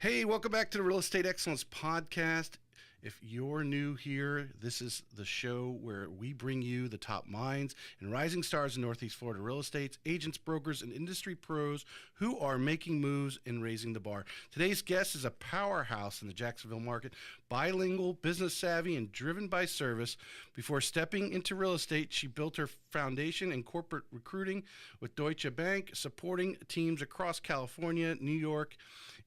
Hey, welcome back to the Real Estate Excellence Podcast. If you're new here, this is the show where we bring you the top minds and rising stars in Northeast Florida real estate, agents, brokers, and industry pros who are making moves and raising the bar. Today's guest is a powerhouse in the Jacksonville market, bilingual, business savvy, and driven by service. Before stepping into real estate, she built her foundation in corporate recruiting with Deutsche Bank, supporting teams across California, New York,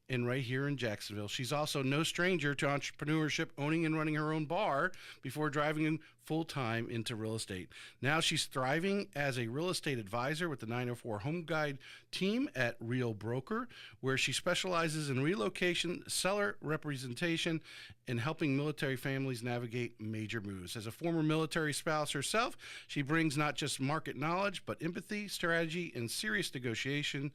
and right here in Jacksonville. She's also no stranger to entrepreneurship, owning and running her own bar before driving full-time into real estate. Now she's thriving as a real estate advisor with the 904 Home Guide team at Real Broker, where she specializes in relocation, seller representation, and helping military families navigate major moves. As a former military spouse herself, she brings not just market knowledge, but empathy, strategy, and serious negotiation.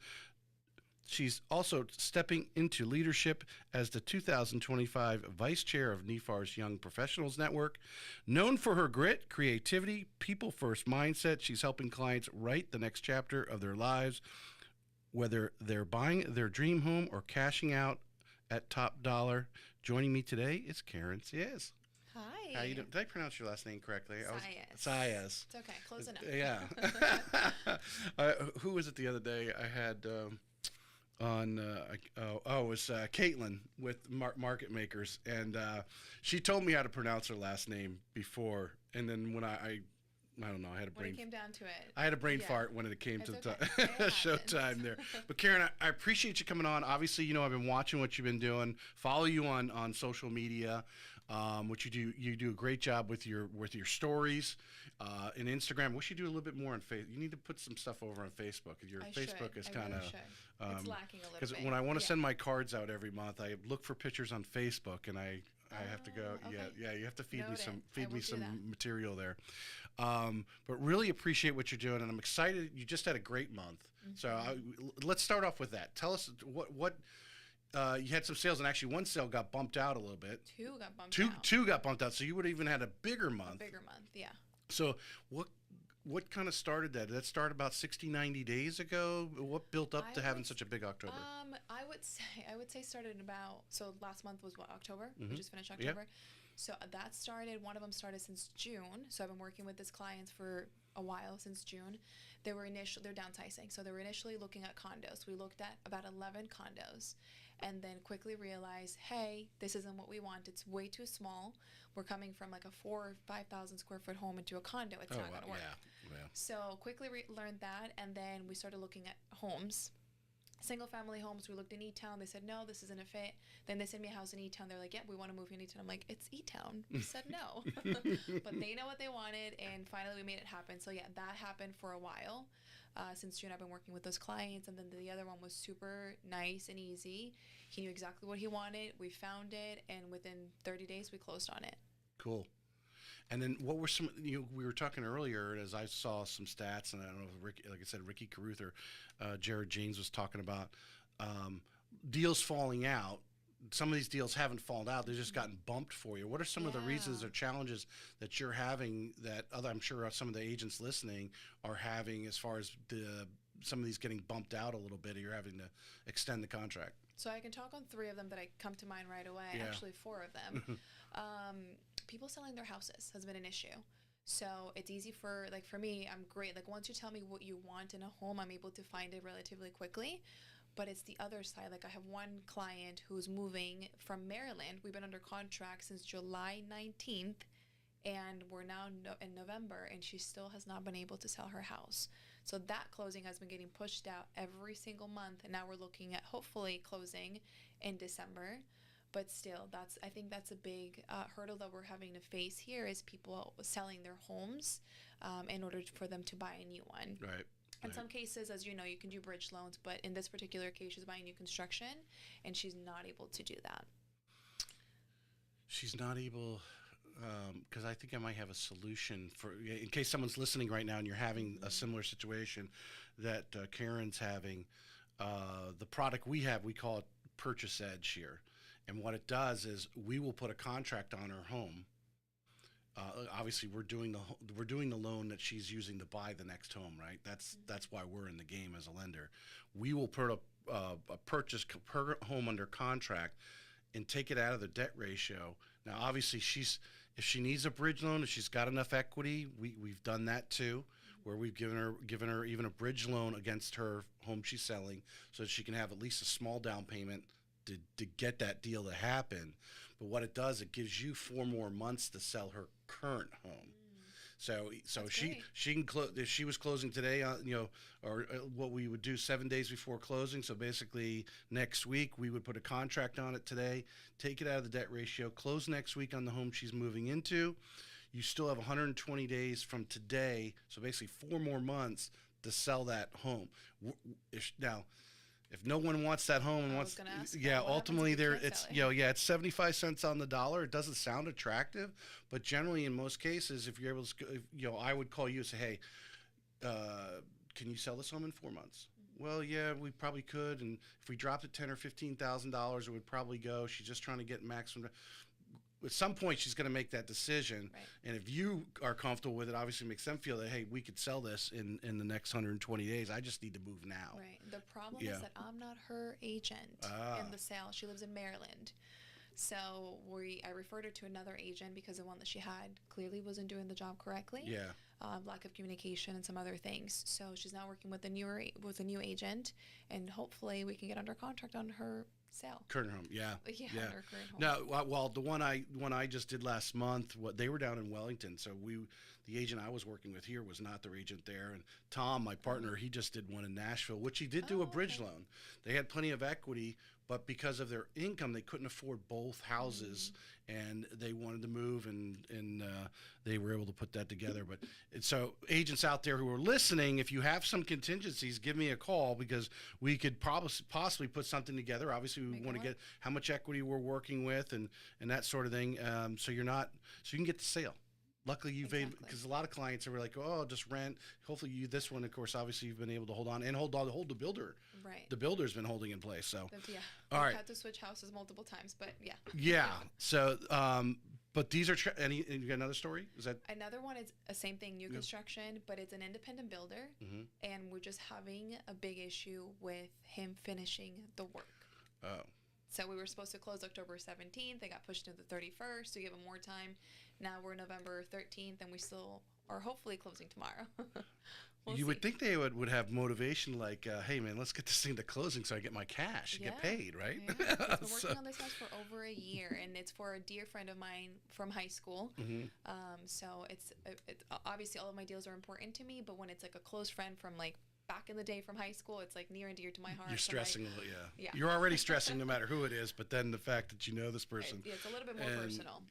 She's also stepping into leadership as the 2025 Vice Chair of NEFAR's Young Professionals Network. Known for her grit, creativity, people-first mindset, she's helping clients write the next chapter of their lives, whether they're buying their dream home or cashing out at top dollar. Joining me today is Karen Saez. Hi. How you doing? Did I pronounce your last name correctly? Saez. Saez. It's okay. Close enough. Yeah. Who was it the other day? I had... it was Caitlin with Market Makers, and she told me how to pronounce her last name before, and then when I don't know, I had a brain. When it came down to it, I had a brain fart when it came to okay. showtime there. But Karen, I appreciate you coming on. Obviously, I've been watching what you've been doing. Follow you on social media. What you do a great job with your stories and Instagram. Wish you do a little bit more on Facebook. You need to put some stuff over on Facebook. Your Facebook is kind of it's lacking a little bit. Because when I want to send my cards out every month, I look for pictures on Facebook, and I have to go. Okay. Yeah. You have to feed Noted. me some material there. But really appreciate what you're doing, and I'm excited. You just had a great month, so let's start off with that. Tell us what you had some sales, and actually one sale got bumped out a little bit. Two got bumped out. Two got bumped out, so you would have even had a bigger month. Yeah. So what kind of started that? Did that start about 60, 90 days ago? What built up to having such a big October? I would say started about, so last month was what, October? We just finished Yep. October. So that started, one of them started since June. So I've been working with this client for a while, since June. They're downsizing. So they were initially looking at condos. We looked at about 11 condos and then quickly realized, hey, this isn't what we want. It's way too small. We're coming from like a 4,000 or 5,000 square foot home into a condo. It's not going to work. Yeah. So quickly learned that, and then we started looking at homes. Single family homes. We looked in E-Town. They said, no, this isn't a fit. Then they sent me a house in E-Town. They're like, yeah, we want to move you in E-Town. I'm like, it's E-Town. We said no. But they know what they wanted, and finally we made it happen. So yeah, that happened for a while. Since June, I've been working with those clients, and then the other one was super nice and easy. He knew exactly what he wanted. We found it, and within 30 days, we closed on it. Cool. And then what were some, we were talking earlier, as I saw some stats, and I don't know if Ricky Carruth or Jared James was talking about deals falling out. Some of these deals haven't fallen out. They've just gotten bumped for you. What are some of the reasons or challenges that you're having that I'm sure some of the agents listening are having as far as some of these getting bumped out a little bit, or you're having to extend the contract? So I can talk on 3 of them that I come to mind right away. Yeah. Actually, 4 of them. People selling their houses has been an issue. So it's easy for me, I'm great. Like, once you tell me what you want in a home, I'm able to find it relatively quickly. But it's the other side. Like, I have one client who's moving from Maryland. We've been under contract since July 19th. And we're now in November, and she still has not been able to sell her house. So that closing has been getting pushed out every single month, and now we're looking at hopefully closing in December. But still, I think that's a big hurdle that we're having to face here, is people selling their homes in order for them to buy a new one. Right. In some cases, as you know, you can do bridge loans, but in this particular case, she's buying new construction, and she's not able to do that. She's not able, because I think I might have a solution for, in case someone's listening right now and you're having a similar situation that Karen's having. The product we have, we call it Purchase Edge here. And what it does is we will put a contract on her home. Obviously, we're doing the loan that she's using to buy the next home, right? That's why we're in the game as a lender. We will put a purchase her home under contract and take it out of the debt ratio. Now, obviously, if she needs a bridge loan, if she's got enough equity, we've done that too, where we've given her even a bridge loan against her home she's selling, so that she can have at least a small down payment to get that deal to happen. But what it does, it gives you 4 more months to sell her current home. So That's she great. she can close if she was closing today, or what we would do 7 days before closing. So basically, next week we would put a contract on it today, take it out of the debt ratio, close next week on the home she's moving into. You still have 120 days from today, so basically 4 more months to sell that home. Now, if no one wants that home and I wants, was gonna ask yeah, that. What happens ultimately if you there can't it's sell it? it's 75 cents on the dollar. It doesn't sound attractive, but generally in most cases, if you're able to, I would call you and say, hey, can you sell this home in 4 months? Well, yeah, we probably could, and if we dropped it $10,000 or $15,000, it would probably go. She's just trying to get maximum. At some point, she's going to make that decision, Right. and if you are comfortable with it, obviously makes them feel that, hey, we could sell this in the next 120 days. I just need to move now. Right. The problem Yeah. is that I'm not her agent in the sale. She lives in Maryland. So I referred her to another agent because the one that she had clearly wasn't doing the job correctly. Yeah. Lack of communication and some other things. So she's now working with a new agent, and hopefully we can get under contract on her sale. Current home, yeah. Yeah, Yeah. on her current home. No, well, the one I just did last month, they were down in Wellington, so the agent I was working with here was not their agent there, and Tom, my partner, he just did one in Nashville, which he did do a bridge okay. loan. They had plenty of equity, but because of their income, they couldn't afford both houses, and they wanted to move, and they were able to put that together. But so agents out there who are listening, if you have some contingencies, give me a call, because we could possibly put something together. Obviously, we Make it want to work. get how much equity we're working with, and that sort of thing. So you can get the sale. Luckily, Exactly. because a lot of clients are like, oh, just rent. Hopefully, this one, of course, obviously you've been able to hold on and hold the builder. Right. The builder's been holding in place. So Yeah. all We've right. had to switch houses multiple times, but yeah. Yeah. So, but these are you got another story? Is that Another one is the same thing, new construction, but it's an independent builder, and we're just having a big issue with him finishing the work. oh So we were supposed to close October 17th. They got pushed to the 31st to give him more time. Now we're November 13th, and we still are hopefully closing tomorrow. We'll you see. would think they would have motivation like, hey man, let's get this thing to closing so I get my cash and get paid, right? Yeah. He's been So- working on this house for over a year, and it's for a dear friend of mine from high school. So it's obviously all of my deals are important to me, but when it's like a close friend from like back in the day from high school, it's like near and dear to my heart. You're So, like, stressing a little, yeah. Yeah. You're already stressing no matter who it is, but then the fact that you know this person, yeah, it's a little bit more and personal.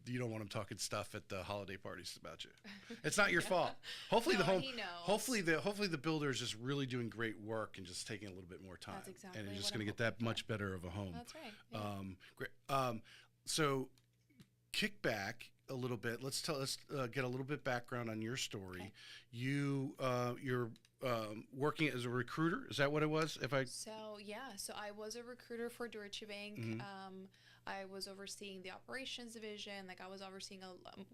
you don't want them talking stuff at the holiday parties about you. It's not your fault. Hopefully No, the home, he knows. hopefully the builder is just really doing great work and just taking a little bit more time. That's exactly and you're just what going to I'm get that hoping much for. better of a home. That's right. Yeah. Great. So kick back a little bit. Let's get a little bit background on your story. Okay. You're working as a recruiter. Is that what it was? So I was a recruiter for Deutsche Bank. I was overseeing the operations division. Like I was overseeing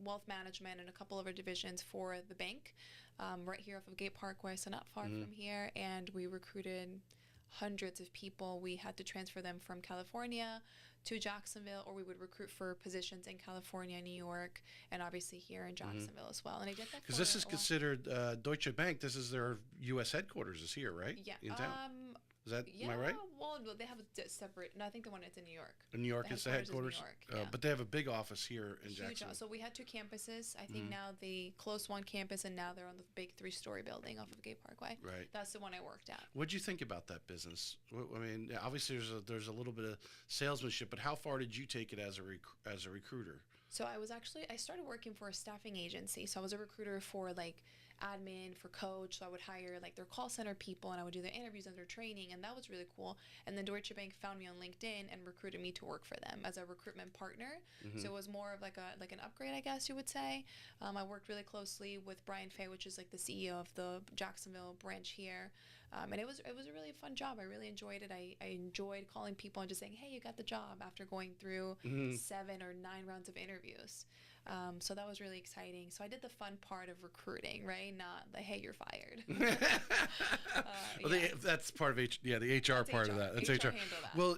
wealth management and a couple other divisions for the bank, right here off of Gate Parkway, so not far from here. And we recruited hundreds of people. We had to transfer them from California to Jacksonville, or we would recruit for positions in California, New York, and obviously here in Jacksonville as well. And I did that Because for this is a while. considered Deutsche Bank. This is their U.S. headquarters is here, right? Yeah. In town. Is that Yeah. am I right? Well, they have a separate. No, I think the one that's in New York. In New York The is the headquarters headquarters. is New York, yeah. But they have a big office here in Huge. Jacksonville. So we had 2 campuses. I think now they closed one campus, and now they're on the big 3-story building off of Gate Parkway. Right. That's the one I worked at. What'd you think about that business? I mean, obviously there's a little bit of salesmanship, but how far did you take it as a recruiter? So I started working for a staffing agency. So I was a recruiter for like admin, for coach. So I would hire like their call center people, and I would do their interviews and their training, and that was really cool. And then Deutsche Bank found me on LinkedIn and recruited me to work for them as a recruitment partner. So it was more of like an upgrade, I guess you would say. I worked really closely with Brian Fay, which is like the CEO of the Jacksonville branch here. And it was a really fun job. I really enjoyed it. I enjoyed calling people and just saying, hey, you got the job, after going through 7 or 9 rounds of interviews. So that was really exciting. So I did the fun part of recruiting, right? Not the, hey, you're fired. Well, that's part of the HR That's part HR. of that. That's HR. Handle that. Well,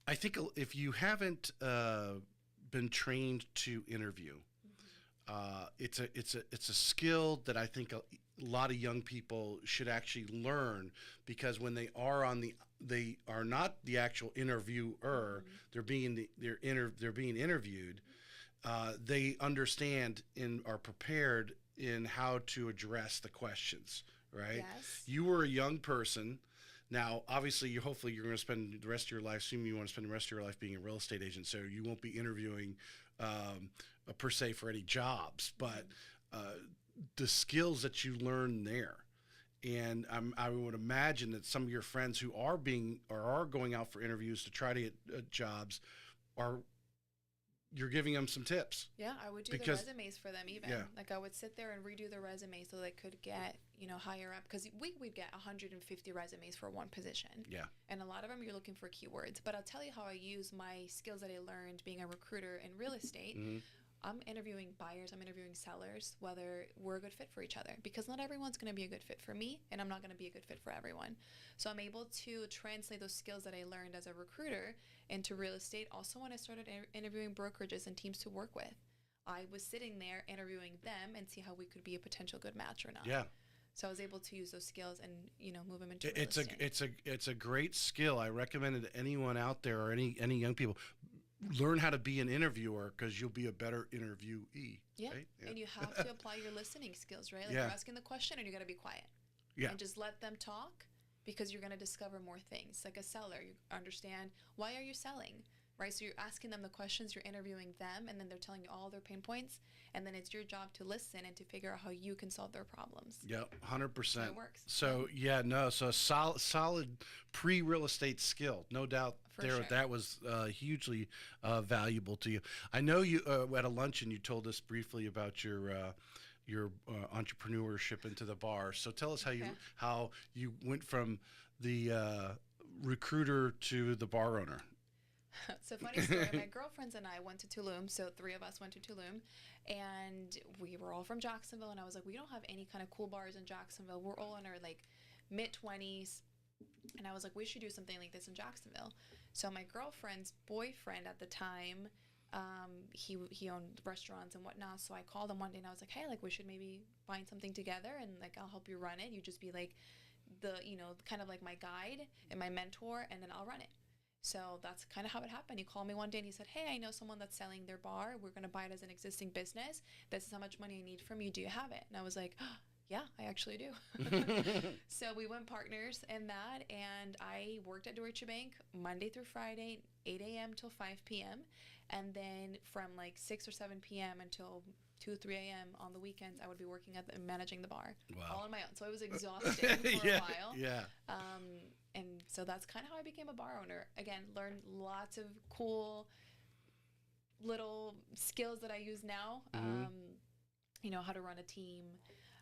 I think if you haven't been trained to interview, it's a skill that I think a lot of young people should actually learn, because when they are not the actual interviewer, they're being interviewed. They understand and are prepared in how to address the questions. Right? Yes. You were a young person. Now, obviously, hopefully you're going to spend the rest of your life, assuming you want to spend the rest of your life being a real estate agent, so you won't be interviewing per se for any jobs, but the skills that you learn there. And I would imagine that some of your friends who are going out for interviews to try to get jobs you're giving them some tips. Yeah, I would do the resumes for them even. Yeah. Like I would sit there and redo the resume so they could get, higher up, because we'd get 150 resumes for one position. Yeah. And a lot of them you're looking for keywords. But I'll tell you how I use my skills that I learned being a recruiter in real estate. I'm interviewing buyers, I'm interviewing sellers, whether we're a good fit for each other, because not everyone's going to be a good fit for me, and I'm not going to be a good fit for everyone. So I'm able to translate those skills that I learned as a recruiter into real estate. Also, when I started interviewing brokerages and teams to work with, I was sitting there interviewing them and see how we could be a potential good match or not. Yeah. So I was able to use those skills and move them into real estate. It's a great skill. I recommend it to anyone out there, or any young people. Learn how to be an interviewer, because you'll be a better interviewee. Yeah. Right? Yeah. And you have to apply your listening skills, right? Like you're asking the question and you got to be quiet. Yeah. And just let them talk, because you're going to discover more things. Like a seller, you understand, why are you selling? Right? So you're asking them the questions, you're interviewing them, and then they're telling you all their pain points, and then it's your job to listen and to figure out how you can solve their problems. Yeah, 100%. So it works. So so a solid pre-real estate skill, no doubt. Sure. That was hugely valuable to you. I know you at a luncheon you told us briefly about your entrepreneurship into the bar. So tell us how you went from the recruiter to the bar owner. So funny story, my girlfriends and I went to Tulum, so 3 of us went to Tulum, and we were all from Jacksonville, and I was like, we don't have any kind of cool bars in Jacksonville. We're all in our mid-20s, and I was like, we should do something like this in Jacksonville. So my girlfriend's boyfriend at the time, he owned restaurants and whatnot, so I called him one day and I was like, hey, we should maybe find something together, and I'll help you run it. You just be the kind of like my guide and my mentor, and then I'll run it. So that's kind of how it happened. He called me one day and he said, hey, I know someone that's selling their bar. We're going to buy it as an existing business. This is how much money I need from you. Do you have it? And I was like, oh, yeah, I actually do. So we went partners in that, and I worked at Deutsche Bank Monday through Friday, 8 a.m. till 5 p.m. And then from 6 or 7 p.m. until 2 or 3 a.m. on the weekends, I would be working managing the bar. Wow. All on my own. So it was exhausting for a while. Yeah. And so that's kind of how I became a bar owner. Again, learned lots of cool little skills that I use now. How to run a team,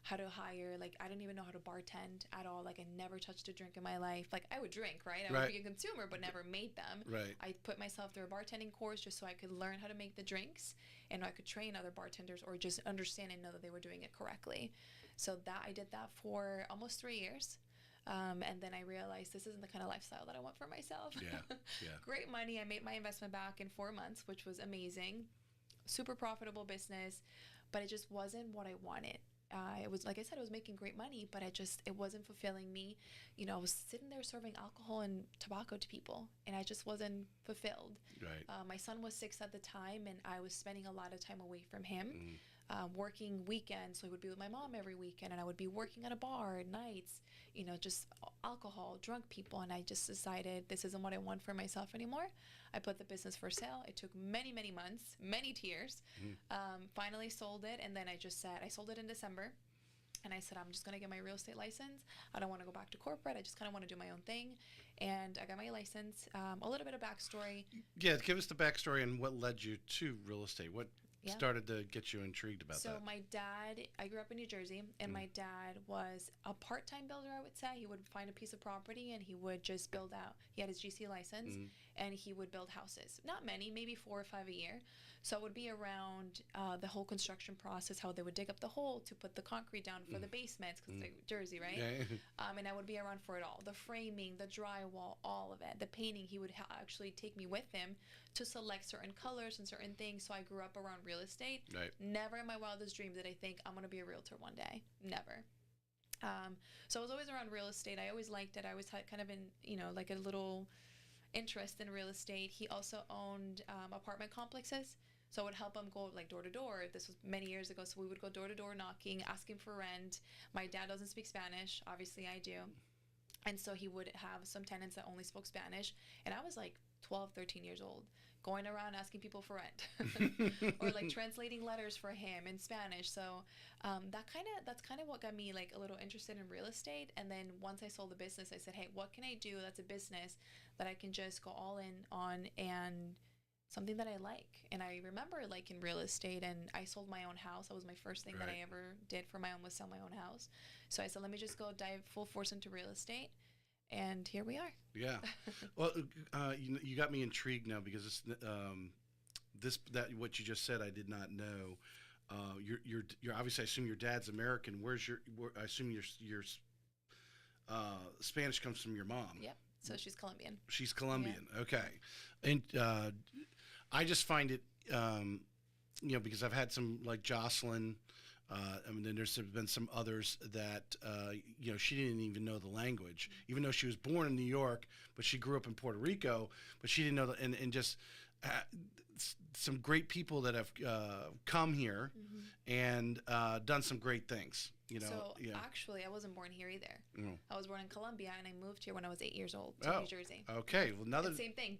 how to hire. I didn't even know how to bartend at all. I never touched a drink in my life. I would drink, right? I would be a consumer, but never made them. Right. I put myself through a bartending course just so I could learn how to make the drinks, and I could train other bartenders or just understand and know that they were doing it correctly. So I did that for almost 3 years. And then I realized this isn't the kind of lifestyle that I want for myself. Yeah. Great money. I made my investment back in 4 months, which was amazing. Super profitable business, but it just wasn't what I wanted. It was, like I said, it was making great money, but it wasn't fulfilling me. I was sitting there serving alcohol and tobacco to people, and I just wasn't fulfilled. Right. My son was 6 at the time, and I was spending a lot of time away from him. Working weekends, so I would be with my mom every weekend, and I would be working at a bar at nights, just alcohol, drunk people, and I just decided this isn't what I want for myself anymore. I put the business for sale. It took many, many months, many tears. Finally sold it, and then I sold it in December, and I said, I'm just going to get my real estate license. I don't want to go back to corporate. I just kind of want to do my own thing, and I got my license. A little bit of backstory. Yeah, give us the backstory and what led you to real estate. Yeah. started to get you intrigued about So that? my dad, I grew up in New Jersey, and my dad was a part-time builder, I would say. He would find a piece of property and he would just build out. He had his GC license, and he would build houses. Not many, maybe 4 or 5 a year. So it would be around the whole construction process, how they would dig up the hole to put the concrete down for the basements, because it's like Jersey, right? Yeah. And I would be around for it all. The framing, the drywall, all of it. The painting, he would actually take me with him to select certain colors and certain things. So I grew up around real estate. Right. Never in my wildest dream did I think I'm going to be a realtor one day. Never. So I was always around real estate. I always liked it. I always had kind of like a little interest in real estate. He also owned apartment complexes. So I would help him go like door to door. This was many years ago. So we would go door to door knocking, asking for rent. My dad doesn't speak Spanish. Obviously I do. And so he would have some tenants that only spoke Spanish. And I was like 12, 13 years old, going around asking people for rent or like translating letters for him in Spanish. So that's kind of what got me like a little interested in real estate. And then once I sold the business, I said, hey, what can I do that's a business that I can just go all in on and something that I like? And I remember like in real estate, and I sold my own house. That was my first thing that I ever did for my own, was sell my own house. So I said, let me just go dive full force into real estate. And here we are. Yeah. Well, you got me intrigued now, because what you just said, I did not know. You're obviously, I assume your dad's American. I assume your Spanish comes from your mom. Yep. So she's Colombian. She's Colombian. Yeah. Okay. And I just find it, because I've had some like Jocelyn. Then there's been some others that, she didn't even know the language, even though she was born in New York, but she grew up in Puerto Rico, but she didn't know and just some great people that have come here and done some great things, So yeah. Actually, I wasn't born here either. Mm. I was born in Colombia, and I moved here when I was 8 years old to New Jersey. Okay. Well, same thing.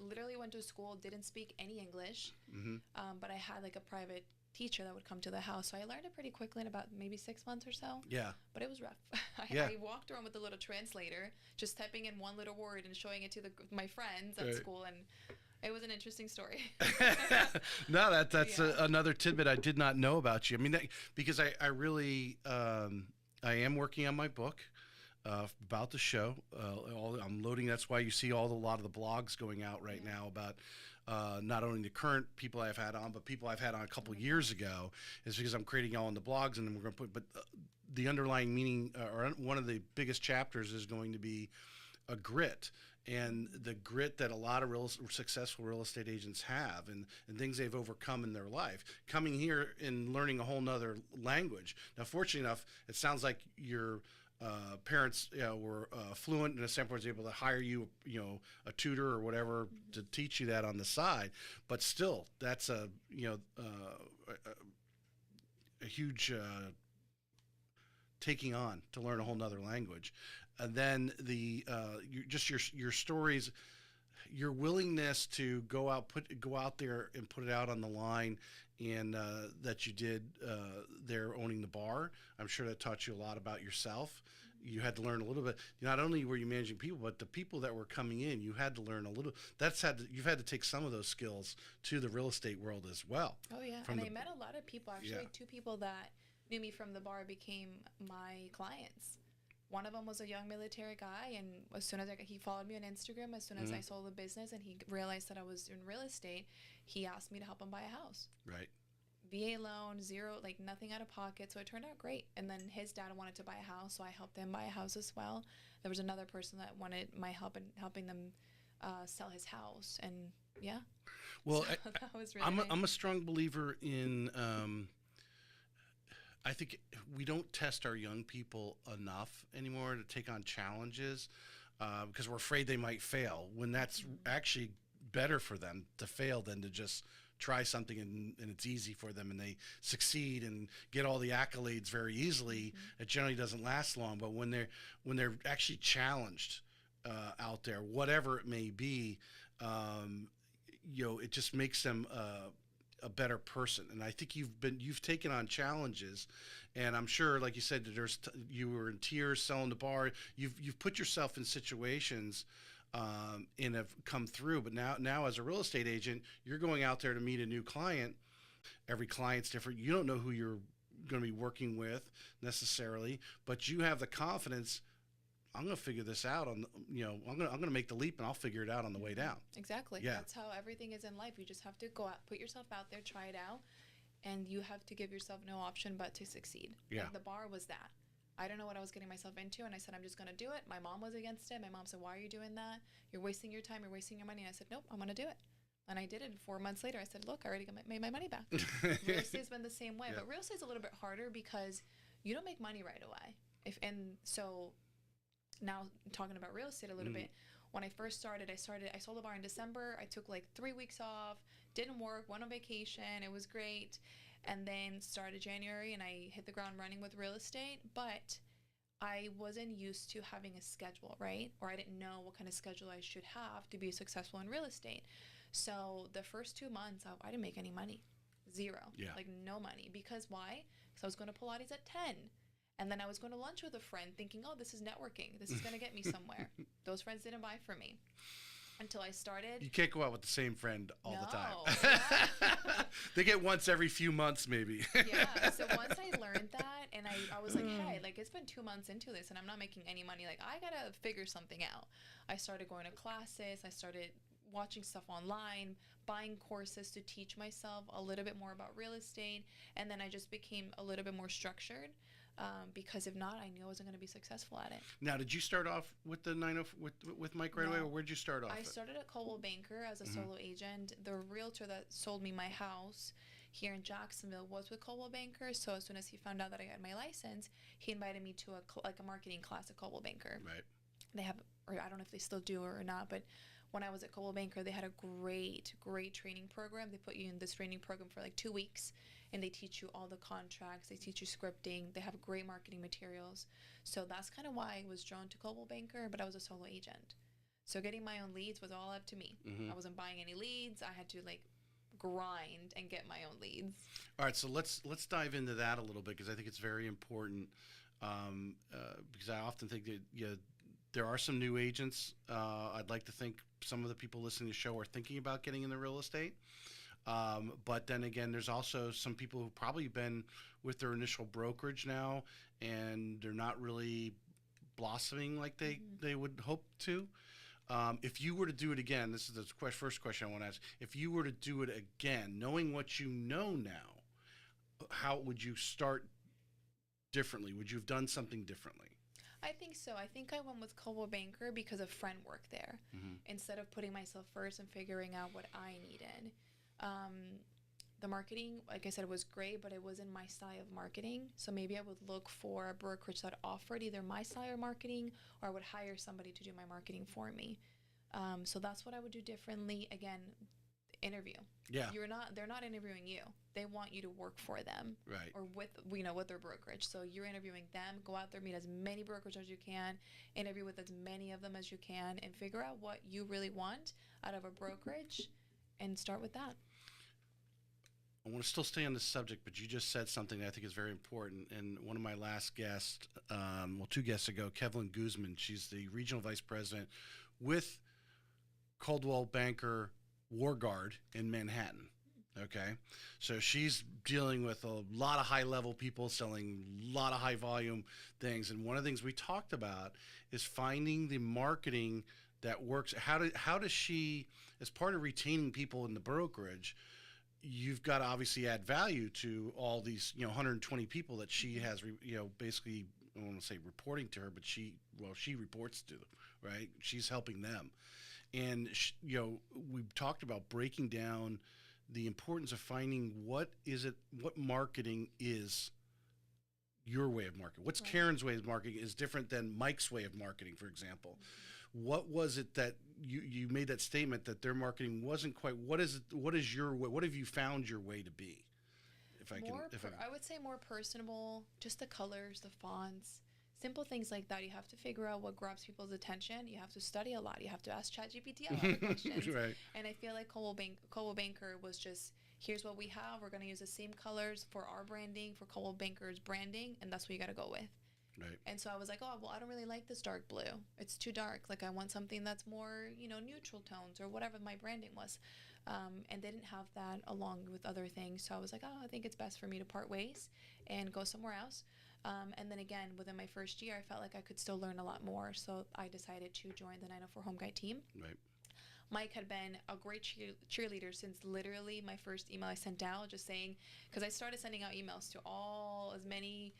Literally went to school, didn't speak any English, but I had like a private teacher that would come to the house, so I learned it pretty quickly in about maybe 6 months or so. Yeah. But it was rough. I walked around with a little translator, just typing in one little word and showing it to my friends at school, and it was an interesting story. No, that's another tidbit I did not know about you. I mean, because I really I am working on my book about the show. I'm loading. That's why you see a lot of the blogs going out right now about not only the current people I've had on, but people I've had on a couple years ago, is because I'm creating all in the blogs, and then we're going to put, the underlying meaning, or one of the biggest chapters is going to be a grit, and the grit that a lot of successful real estate agents have, and things they've overcome in their life, coming here and learning a whole nother language. Now, fortunately enough, it sounds like your parents were fluent, and Sam was able to hire you, a tutor or whatever to teach you that on the side. But still, that's a huge taking on to learn a whole nother language. And then your stories, your willingness to go out there and put it out on the line, and that you did there owning the bar. I'm sure that taught you a lot about yourself. You had to learn a little bit. Not only were you managing people, but the people that were coming in, you had to learn a little. You've had to take some of those skills to the real estate world as well. Oh yeah, and I met a lot of people. Actually, 2 people that knew me from the bar became my clients. One of them was a young military guy, and as soon as he followed me on Instagram, as soon as I sold the business and he realized that I was in real estate, he asked me to help him buy a house. Right. VA loan, zero, like nothing out of pocket. So it turned out great. And then his dad wanted to buy a house, so I helped him buy a house as well. There was another person that wanted my help in helping them sell his house. And yeah. Well, so that was really nice. I'm a strong believer in, I think we don't test our young people enough anymore to take on challenges because we're afraid they might fail, when that's actually better for them to fail than to just try something and it's easy for them and they succeed and get all the accolades very easily. It generally doesn't last long. But when they're actually challenged out there, whatever it may be, it just makes them a better person. And I think you've taken on challenges, and I'm sure, like you said, you were in tears selling the bar. You've put yourself in situations and have come through. But now as a real estate agent, you're going out there to meet a new client, Every client's different. You don't know who you're going to be working with necessarily, but you have the confidence. I'm going to figure this out I'm going to make the leap and I'll figure it out on the way down. Exactly. Yeah. That's how everything is in life. You just have to go out, put yourself out there, try it out, and you have to give yourself no option but to succeed. Yeah. Like the bar was that. I don't know what I was getting myself into, and I said, I'm just going to do it. My mom was against it. My mom said, why are you doing that? You're wasting your time. You're wasting your money. And I said, nope, I'm going to do it. And I did it. 4 months later, I said, look, I already made my money back. Real estate's been the same way. Yeah. But real estate's a little bit harder because you don't make money right away. So now talking about real estate a little bit, when I first started, I sold a bar in December. I took like 3 weeks off, didn't work, went on vacation. It was great. And then started January and I hit the ground running with real estate. But I wasn't used to having a schedule, right? Or I didn't know what kind of schedule I should have to be successful in real estate. So the first 2 months, I didn't make any money. Zero. Yeah. Like no money. Because why? Because I was going to Pilates at 10. And then I was going to lunch with a friend thinking, oh, this is networking. This is going to get me somewhere. Those friends didn't buy from me until I started. You can't go out with the same friend all the time. Yeah. They get once every few months maybe. Yeah. So once I learned that and I was like, hey, like it's been 2 months into this and I'm not making any money. Like I got to figure something out. I started going to classes. I started watching stuff online, buying courses to teach myself a little bit more about real estate. And then I just became a little bit more structured. Because if not, I knew I wasn't going to be successful at it. Now, did you start off with the with Mike right away, or where'd you start off? I started at Coldwell Banker as a solo agent. The realtor that sold me my house here in Jacksonville was with Coldwell Banker. So as soon as he found out that I got my license, he invited me to a marketing class at Coldwell Banker. Right. They have, or I don't know if they still do or not, but when I was at Coldwell Banker, they had a great training program. They put you in this training program for like 2 weeks. And they teach you all the contracts. They teach you scripting. They have great marketing materials. So that's kind of why I was drawn to Coldwell Banker, but I was a solo agent. So getting my own leads was all up to me. I wasn't buying any leads. I had to like grind and get my own leads. All right, so let's dive into that a little bit because I think it's very important. Because I often think that there are some new agents. I'd like to think some of the people listening to the show are thinking about getting into real estate. But then again, there's also some people who've probably been with their initial brokerage now, and they're not really blossoming like they would hope to. If you were to do it again, this is the first question I want to ask. If you were to do it again, knowing what you know now, how would you start differently? Would you have done something differently? I think so. I think I went with Coldwell Banker because a friend worked there. Instead of putting myself first and figuring out what I needed. The marketing, like I said, was great, but it wasn't my style of marketing. So maybe I would look for a brokerage that offered either my style of marketing or I would hire somebody to do my marketing for me. So that's what I would do differently. Again, interview. Yeah. They're not interviewing you. They want you to work for them. Right. Or with their brokerage. So you're interviewing them. Go out there, meet as many brokers as you can, interview with as many of them as you can, and figure out what you really want out of a brokerage and start with that. I want to still stay on this subject, but you just said something that I think is very important. And one of my last guests, 2 guests ago, Kevlin Guzman, she's the regional vice president with Coldwell Banker War Guard in Manhattan. Okay. So she's dealing with a lot of high level people selling a lot of high volume things. And one of the things we talked about is finding the marketing that works. How does she, as part of retaining people in the brokerage, you've got to obviously add value to all these, 120 people that she has, basically, I don't want to say reporting to her, but she reports to them, right? She's helping them. And, we've talked about breaking down the importance of finding what marketing is your way of marketing. What's right. Karen's way of marketing is different than Mike's way of marketing, for example. What was it that you made that statement that their marketing wasn't quite? What is your way? What have you found your way to be? I would say more personable. Just the colors, the fonts, simple things like that. You have to figure out what grabs people's attention. You have to study a lot. You have to ask ChatGPT a lot of questions. Right. And I feel like Coldwell Banker was just, here's what we have. We're going to use the same colors for our branding, for Coldwell Banker's branding, and that's what you got to go with. Right. And so I was like, oh, well, I don't really like this dark blue. It's too dark. Like, I want something that's more, neutral tones or whatever my branding was. And they didn't have that along with other things. So I was like, oh, I think it's best for me to part ways and go somewhere else. And then again, within my first year, I felt like I could still learn a lot more. So I decided to join the 904 Home Guide team. Right. Mike had been a great cheerleader since literally my first email I sent out, just saying, because I started sending out emails to as many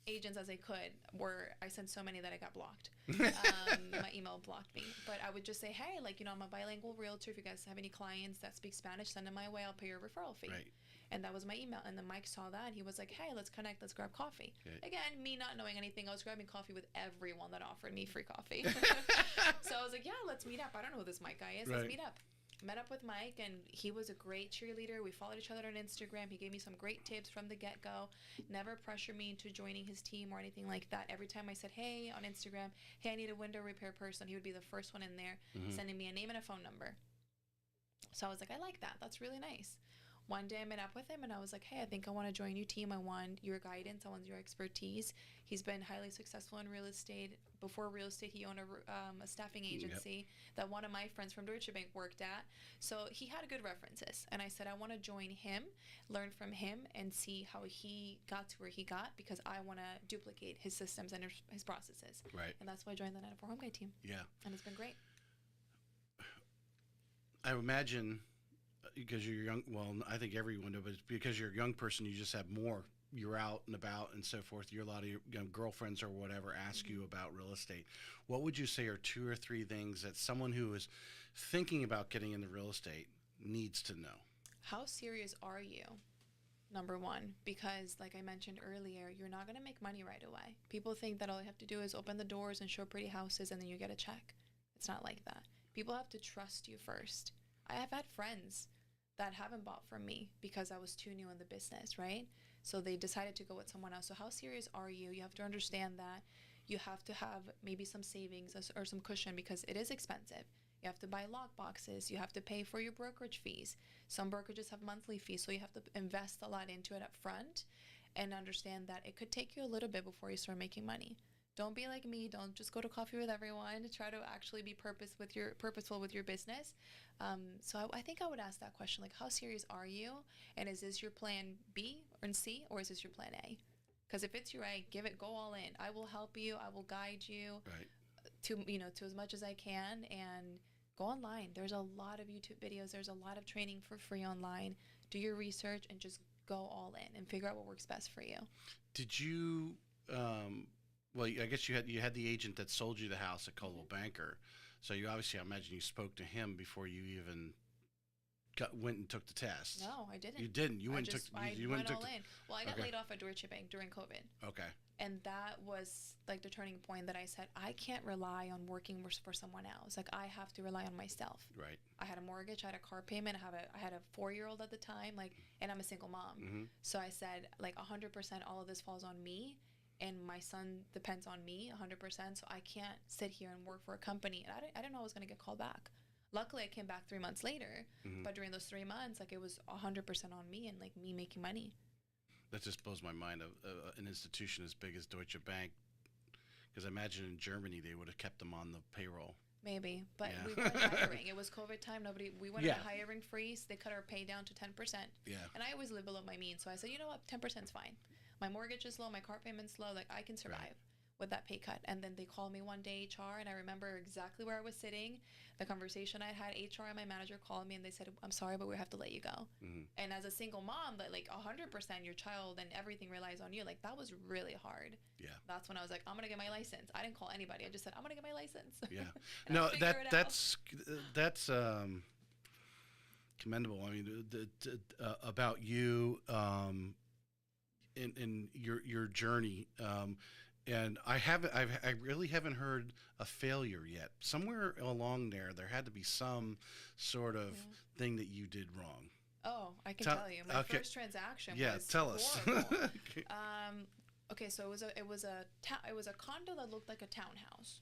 agents as I could, where I sent so many that I got blocked. My email blocked me. But I would just say, hey, I'm a bilingual realtor. If you guys have any clients that speak Spanish, send them my way. I'll pay your referral fee. Right. And that was my email. And then Mike saw that. And he was like, hey, let's connect. Let's grab coffee. Okay. Again, me not knowing anything, I was grabbing coffee with everyone that offered me free coffee. So I was like, yeah, let's meet up. I don't know who this Mike guy is. Right. Let's meet up. Met up with Mike, and he was a great cheerleader. We followed each other on Instagram. He gave me some great tips from the get-go. Never pressured me into joining his team or anything like that. Every time I said, hey, on Instagram, hey, I need a window repair person, he would be the first one in there, sending me a name and a phone number. So I was like, I like that. That's really nice. One day I met up with him, and I was like, hey, I think I want to join your team. I want your guidance. I want your expertise. He's been highly successful in real estate. Before real estate, he owned a staffing agency that one of my friends from Deutsche Bank worked at. So he had good references. And I said, I want to join him, learn from him, and see how he got to where he got, because I want to duplicate his systems and his processes. Right. And that's why I joined the 904 Home Guide team. Yeah. And it's been great. I imagine, because you're young, well, I think everyone does, but because you're a young person, you just have more. You're out and about and so forth. A lot of your girlfriends or whatever ask you about real estate. What would you say are 2 or 3 things that someone who is thinking about getting into real estate needs to know? How serious are you? Number one, because like I mentioned earlier, you're not going to make money right away. People think that all you have to do is open the doors and show pretty houses and then you get a check. It's not like that. People have to trust you first. I have had friends that haven't bought from me because I was too new in the business, right? So they decided to go with someone else. So how serious are you? You have to understand that you have to have maybe some savings or some cushion, because it is expensive. You have to buy lock boxes. You have to pay for your brokerage fees. Some brokerages have monthly fees, so you have to invest a lot into it up front and understand that it could take you a little bit before you start making money. Don't be like me. Don't just go to coffee with everyone. Try to actually be purposeful with your business. So I think I would ask that question, like, how serious are you? And is this your plan B or C, or is this your plan A? Because if it's your A, go all in. I will help you. I will guide you to as much as I can, and go online. There's a lot of YouTube videos. There's a lot of training for free online. Do your research and just go all in and figure out what works best for you. Did you? Well, I guess you had the agent that sold you the house at Coldwell Banker. So you obviously, I imagine you spoke to him before you even went and took the test. No, I didn't. You didn't. You went all in. Well, I got laid off at Deutsche Bank during COVID. Okay. And that was like the turning point that I said, I can't rely on working for someone else. Like, I have to rely on myself. Right. I had a mortgage, I had a car payment, I had a 4-year-old at the time, and I'm a single mom. So I said, 100% all of this falls on me. And my son depends on me 100%, so I can't sit here and work for a company. And I didn't know I was going to get called back. Luckily, I came back 3 months later, but during those 3 months, it was 100% on me and me making money. That just blows my mind. An institution as big as Deutsche Bank, because I imagine in Germany they would have kept them on the payroll. Maybe, but we weren't hiring. It was COVID time. We went on a hiring freeze. They cut our pay down to 10%. Yeah. And I always live below my means, so I said, you know what, 10% is fine. My mortgage is low, my car payment's low, I can survive with that pay cut. And then they called me one day, HR, and I remember exactly where I was sitting, the conversation I had. HR and my manager called me, and they said, I'm sorry, but we have to let you go. And as a single mom, that 100% your child and everything relies on you, that was really hard. Yeah. That's when I was like, I'm going to get my license. I didn't call anybody. I just said, I'm going to get my license. Yeah. No, that's commendable. I mean, about you, in your journey, and I really haven't heard a failure yet. Somewhere along there had to be some sort of thing that you did wrong. Oh, I can tell you. My first transaction was tell us. Okay, so it was a condo that looked like a townhouse.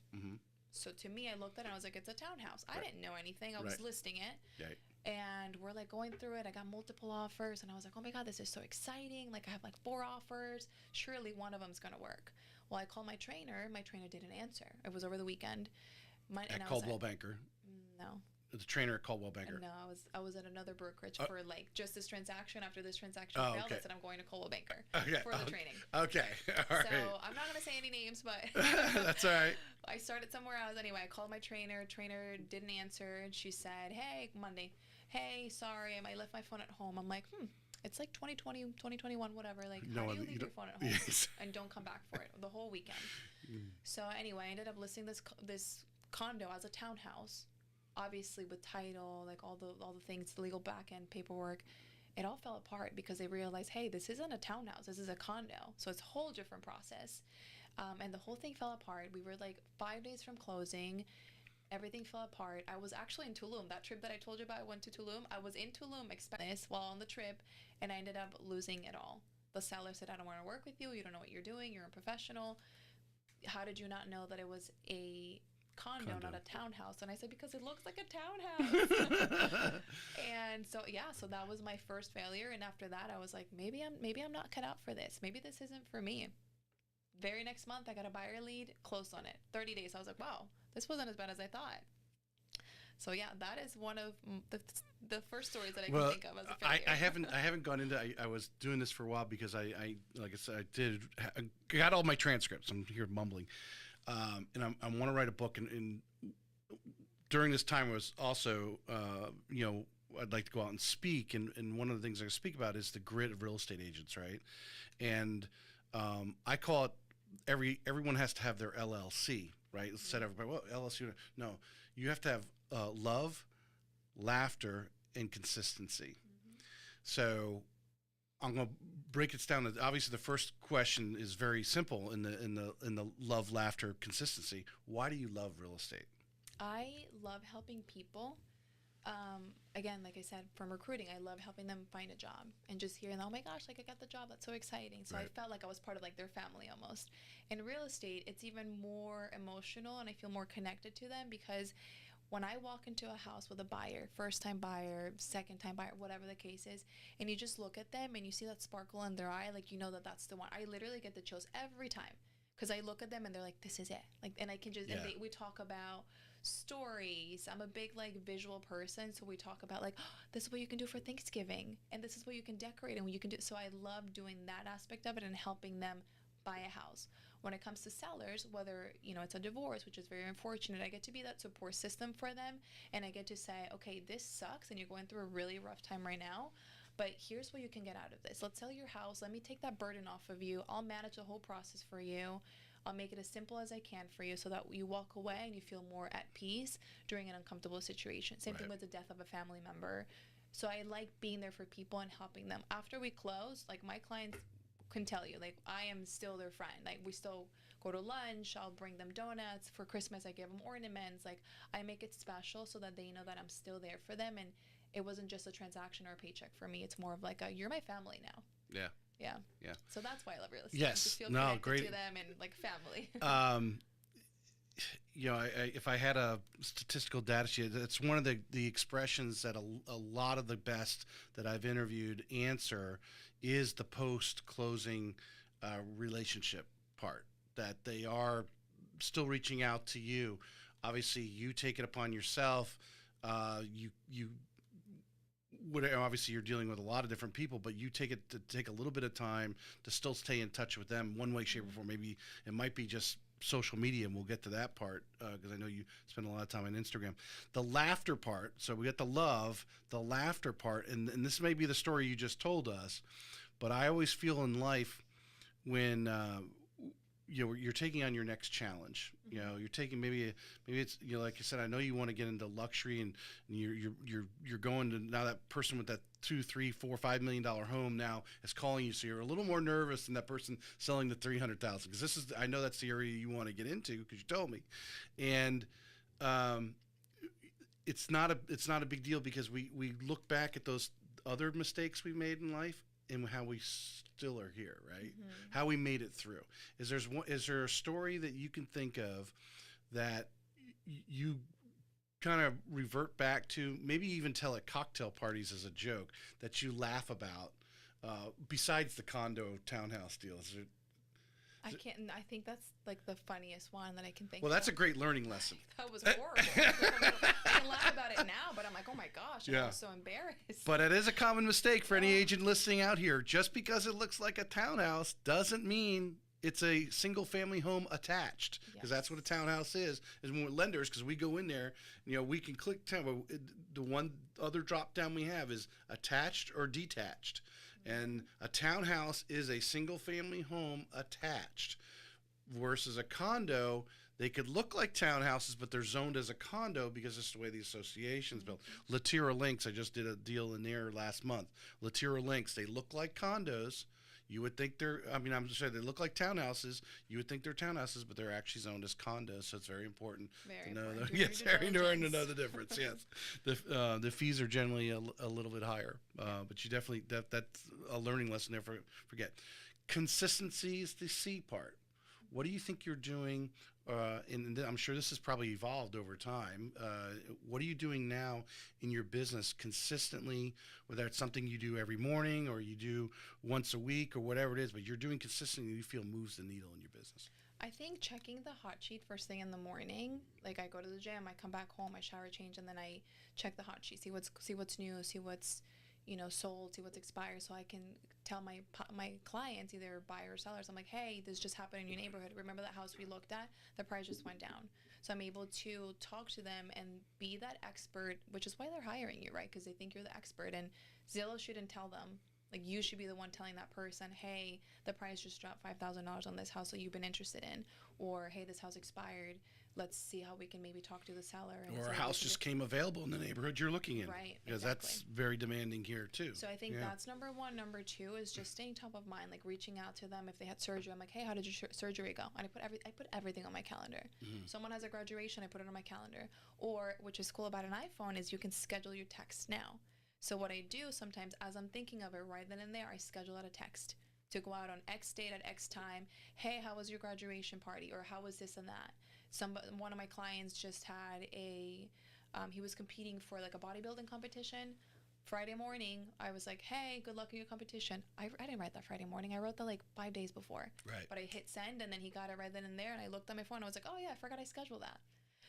So to me, I looked at it and I was like, it's a townhouse. I didn't know anything. I was listing it. Right. And we're going through it. I got multiple offers and I was like, oh my God, this is so exciting. I have 4 offers. Surely one of them's going to work. Well, I called my trainer. My trainer didn't answer. It was over the weekend. At Coldwell Banker. No. The trainer at Coldwell Banker. No, I was at another brokerage for like just this transaction. After this transaction Oh, failed, okay. I said I'm going to Coldwell Banker Okay. for the training. Okay. All right. So I'm not going to say any names, but that's all right. I started somewhere else. Anyway, I called my trainer. Trainer didn't answer. And she said, hey, Monday, hey, sorry, I left my phone at home. I'm like, it's like 2020, 2021, whatever. Like, how do you leave your phone at home yes. and don't come back for it the whole weekend? So anyway, I ended up listing this condo as a townhouse, obviously with title, like all the things, the legal back end paperwork. It all fell apart because they realized, hey, this isn't a townhouse, this is a condo. So it's a whole different process. And the whole thing fell apart. We were like 5 days from closing. Everything fell apart. I was actually in Tulum. That trip that I told you about, I went to Tulum. I was in Tulum expecting this while on the trip, and I ended up losing it all. The seller said, I don't want to work with you. You don't know what you're doing. You're a professional. How did you not know that it was a condo, not a townhouse? And I said, because it looks like a townhouse. And so so that was my first failure. And after that, I was like, maybe I'm not cut out for this. Maybe this isn't for me. Very next month, I got a buyer lead, closed on it. 30 days. I was like, wow, this wasn't as bad as I thought. So yeah, that is one of the first stories that I can think of as a failure. I haven't gone into. I was doing this for a while because I like I said, I got all my transcripts. I'm here mumbling, and I want to write a book. And during this time, I was also I'd like to go out and speak. And one of the things I speak about is the grit of real estate agents, right? And I call it everyone has to have their LLC, right? Let's set everybody, well, LLC. No, you have to have love, laughter, and consistency. So I'm going to break it down. Obviously, the first question is very simple in the love, laughter, consistency. Why do you love real estate? I love helping people. Again, like I said, from recruiting, I love helping them find a job and just hearing, oh my gosh, like I got the job. That's so exciting. So I felt like I was part of like their family almost. In real estate, it's even more emotional and I feel more connected to them because when I walk into a house with a buyer, first time buyer, second time buyer, whatever the case is, and you just look at them and you see that sparkle in their eye, like you know that that's the one. I literally get the chills every time because I look at them and they're like, this is it. Like, and I can just, and we talk about stories. I'm a big like visual person, so we talk about like, oh, this is what you can do for Thanksgiving and this is what you can decorate and what you can do. So I love doing that aspect of it and helping them buy a house. When it comes to sellers, whether it's a divorce, which is very unfortunate, I get to be that support system for them, and I get to say, okay, this sucks and you're going through a really rough time right now, but here's what you can get out of this. Let's sell your house. Let me take that burden off of you. I'll manage the whole process for you. I'll make it as simple as I can for you so that you walk away and you feel more at peace during an uncomfortable situation. Same thing with the death of a family member. So I like being there for people and helping them. After we close, like my clients can tell you, like I am still their friend. Like we still go to lunch. I'll bring them donuts. For Christmas, I give them ornaments. Like I make it special so that they know that I'm still there for them. And it wasn't just a transaction or a paycheck for me. It's more of like you're my family now. Yeah. Yeah. So that's why I love real estate. Yes. Just feel connected to them and like family. If I had a statistical data sheet, that's one of the expressions that a lot of the best that I've interviewed answer is the post-closing relationship part, that they are still reaching out to you. Obviously, you take it upon yourself. Obviously you're dealing with a lot of different people, but you take a little bit of time to still stay in touch with them one way, shape, or form. Maybe it might be just social media, and we'll get to that part because I know you spend a lot of time on Instagram. The laughter part, so we got the love, the laughter part, and this may be the story you just told us, but I always feel in life when you're taking on your next challenge. You're taking maybe it's like I said, I know you want to get into luxury and you're going to, now that person with that $2, $3, $4, $5 million home now is calling you, so you're a little more nervous than that person selling the $300,000 because I know that's the area you want to get into because you told me, and it's not a big deal because we look back at those other mistakes we made in life and how we still are here, right? How we made it through. Is there a story that you can think of that you kind of revert back to, maybe even tell at cocktail parties as a joke, that you laugh about, besides the condo townhouse deal? I can't. I think that's like the funniest one that I can think. Well, of. that's a great learning lesson. That was horrible. I can laugh about it now, but I'm like, oh my gosh, I was so embarrassed. But it is a common mistake for any agent listening out here. Just because it looks like a townhouse doesn't mean it's a single family home attached, because that's what a townhouse is when we're lenders, because we go in there, we can click the one other drop down we have is attached or detached. And a townhouse is a single family home attached versus a condo. They could look like townhouses, but they're zoned as a condo because it's the way the association's built. Latira Links, I just did a deal in there last month. Latira Links, they look like condos. You would think I'm just saying they look like townhouses. You would think they're townhouses, but they're actually zoned as condos. So it's very important to know. Yes, very important to know the difference. Yes, the fees are generally a little bit higher, but you definitely that's a learning lesson there. Forget consistency is the C part. What do you think you're doing? And I'm sure this has probably evolved over time. What are you doing now in your business consistently, whether it's something you do every morning or you do once a week or whatever it is, but you're doing consistently you feel moves the needle in your business? I think checking the hot sheet first thing in the morning, like I go to the gym, I come back home, I shower, change, and then I check the hot sheet, see what's new, see what's sold, see what's expired, so I can tell my clients, either buyers or sellers, I'm like, hey, this just happened in your neighborhood. Remember that house we looked at? The price just went down. So I'm able to talk to them and be that expert, which is why they're hiring you, right? Because they think you're the expert. And Zillow shouldn't tell them. Like, you should be the one telling that person, hey, the price just dropped $5,000 on this house that you've been interested in. Or, hey, this house expired. Let's see how we can maybe talk to the seller. Or a house just came available in the neighborhood you're looking in. Right, because that's very demanding here, too. So I think that's number one. Number two is just staying top of mind, like reaching out to them if they had surgery. I'm like, hey, how did your surgery go? And I put everything on my calendar. Someone has a graduation, I put it on my calendar. Or, which is cool about an iPhone, is you can schedule your text now. So what I do sometimes, as I'm thinking of it right then and there, I schedule out a text to go out on X date at X time. Hey, how was your graduation party? Or how was this and that? One of my clients just had he was competing for like a bodybuilding competition. Friday morning, I was like, hey, good luck in your competition. I didn't write that Friday morning. I wrote that like 5 days before. Right. But I hit send, and then he got it right then and there, and I looked at my phone. I was like, oh, yeah, I forgot I scheduled that.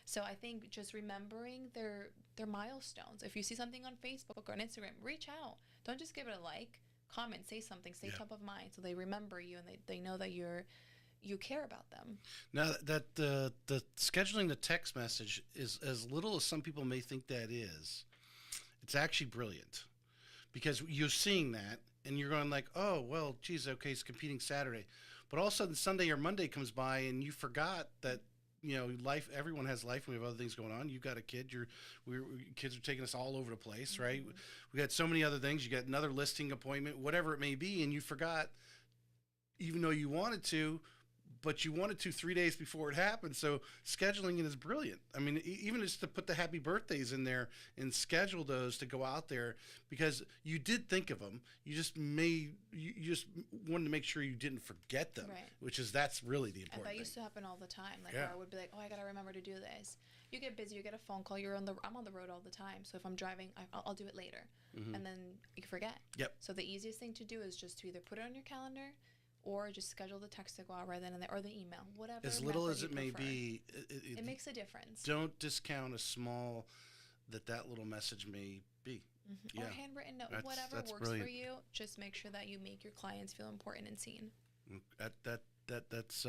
So I think just remembering their milestones. If you see something on Facebook or on Instagram, reach out. Don't just give it a like. Comment, say something, stay top of mind, so they remember you and they know that you care about them. Now, that the scheduling the text message is as little as some people may think that is. It's actually brilliant, because you're seeing that and you're going like, oh, well, geez, okay, it's competing Saturday. But all of a sudden Sunday or Monday comes by and you forgot that, life, everyone has life. We have other things going on. You've got a kid. Kids are taking us all over the place, right? We got so many other things. You got another listing appointment, whatever it may be, and you forgot, even though you wanted to, but you wanted to 3 days before it happened. So scheduling it is brilliant. I mean, even just to put the happy birthdays in there and schedule those to go out there, because you did think of them. You just wanted to make sure you didn't forget them, right. That's really the important thing. And that used to happen all the time. Like, where I would be like, oh, I got to remember to do this. You get busy, you get a phone call, I'm on the road all the time. So if I'm driving, I'll do it later. And then you forget. Yep. So the easiest thing to do is just to either put it on your calendar, or just schedule the text to go out right then and there, or the email, whatever. As little as it may be, it makes a difference. Don't discount that little message may be. Mm-hmm. Or handwritten note, whatever works brilliant. For you. Just make sure that you make your clients feel important and seen. That's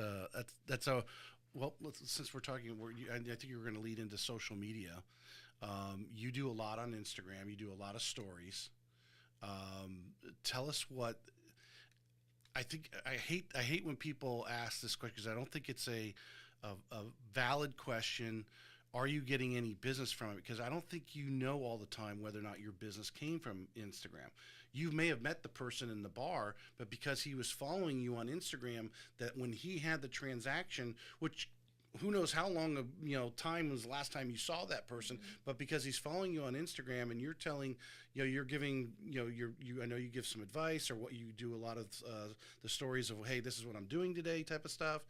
well. Since we're talking, I think you were going to lead into social media. You do a lot on Instagram. You do a lot of stories. Tell us what. I hate when people ask this question, because I don't think it's a valid question. Are you getting any business from it? Because I don't think you know all the time whether or not your business came from Instagram. You may have met the person in the bar, but because he was following you on Instagram, that when he had the transaction, which who knows how long time was the last time you saw that person, but because he's following you on Instagram and you're telling, you're giving, I know you give some advice, or what you do a lot of the stories of, hey, this is what I'm doing today type of stuff.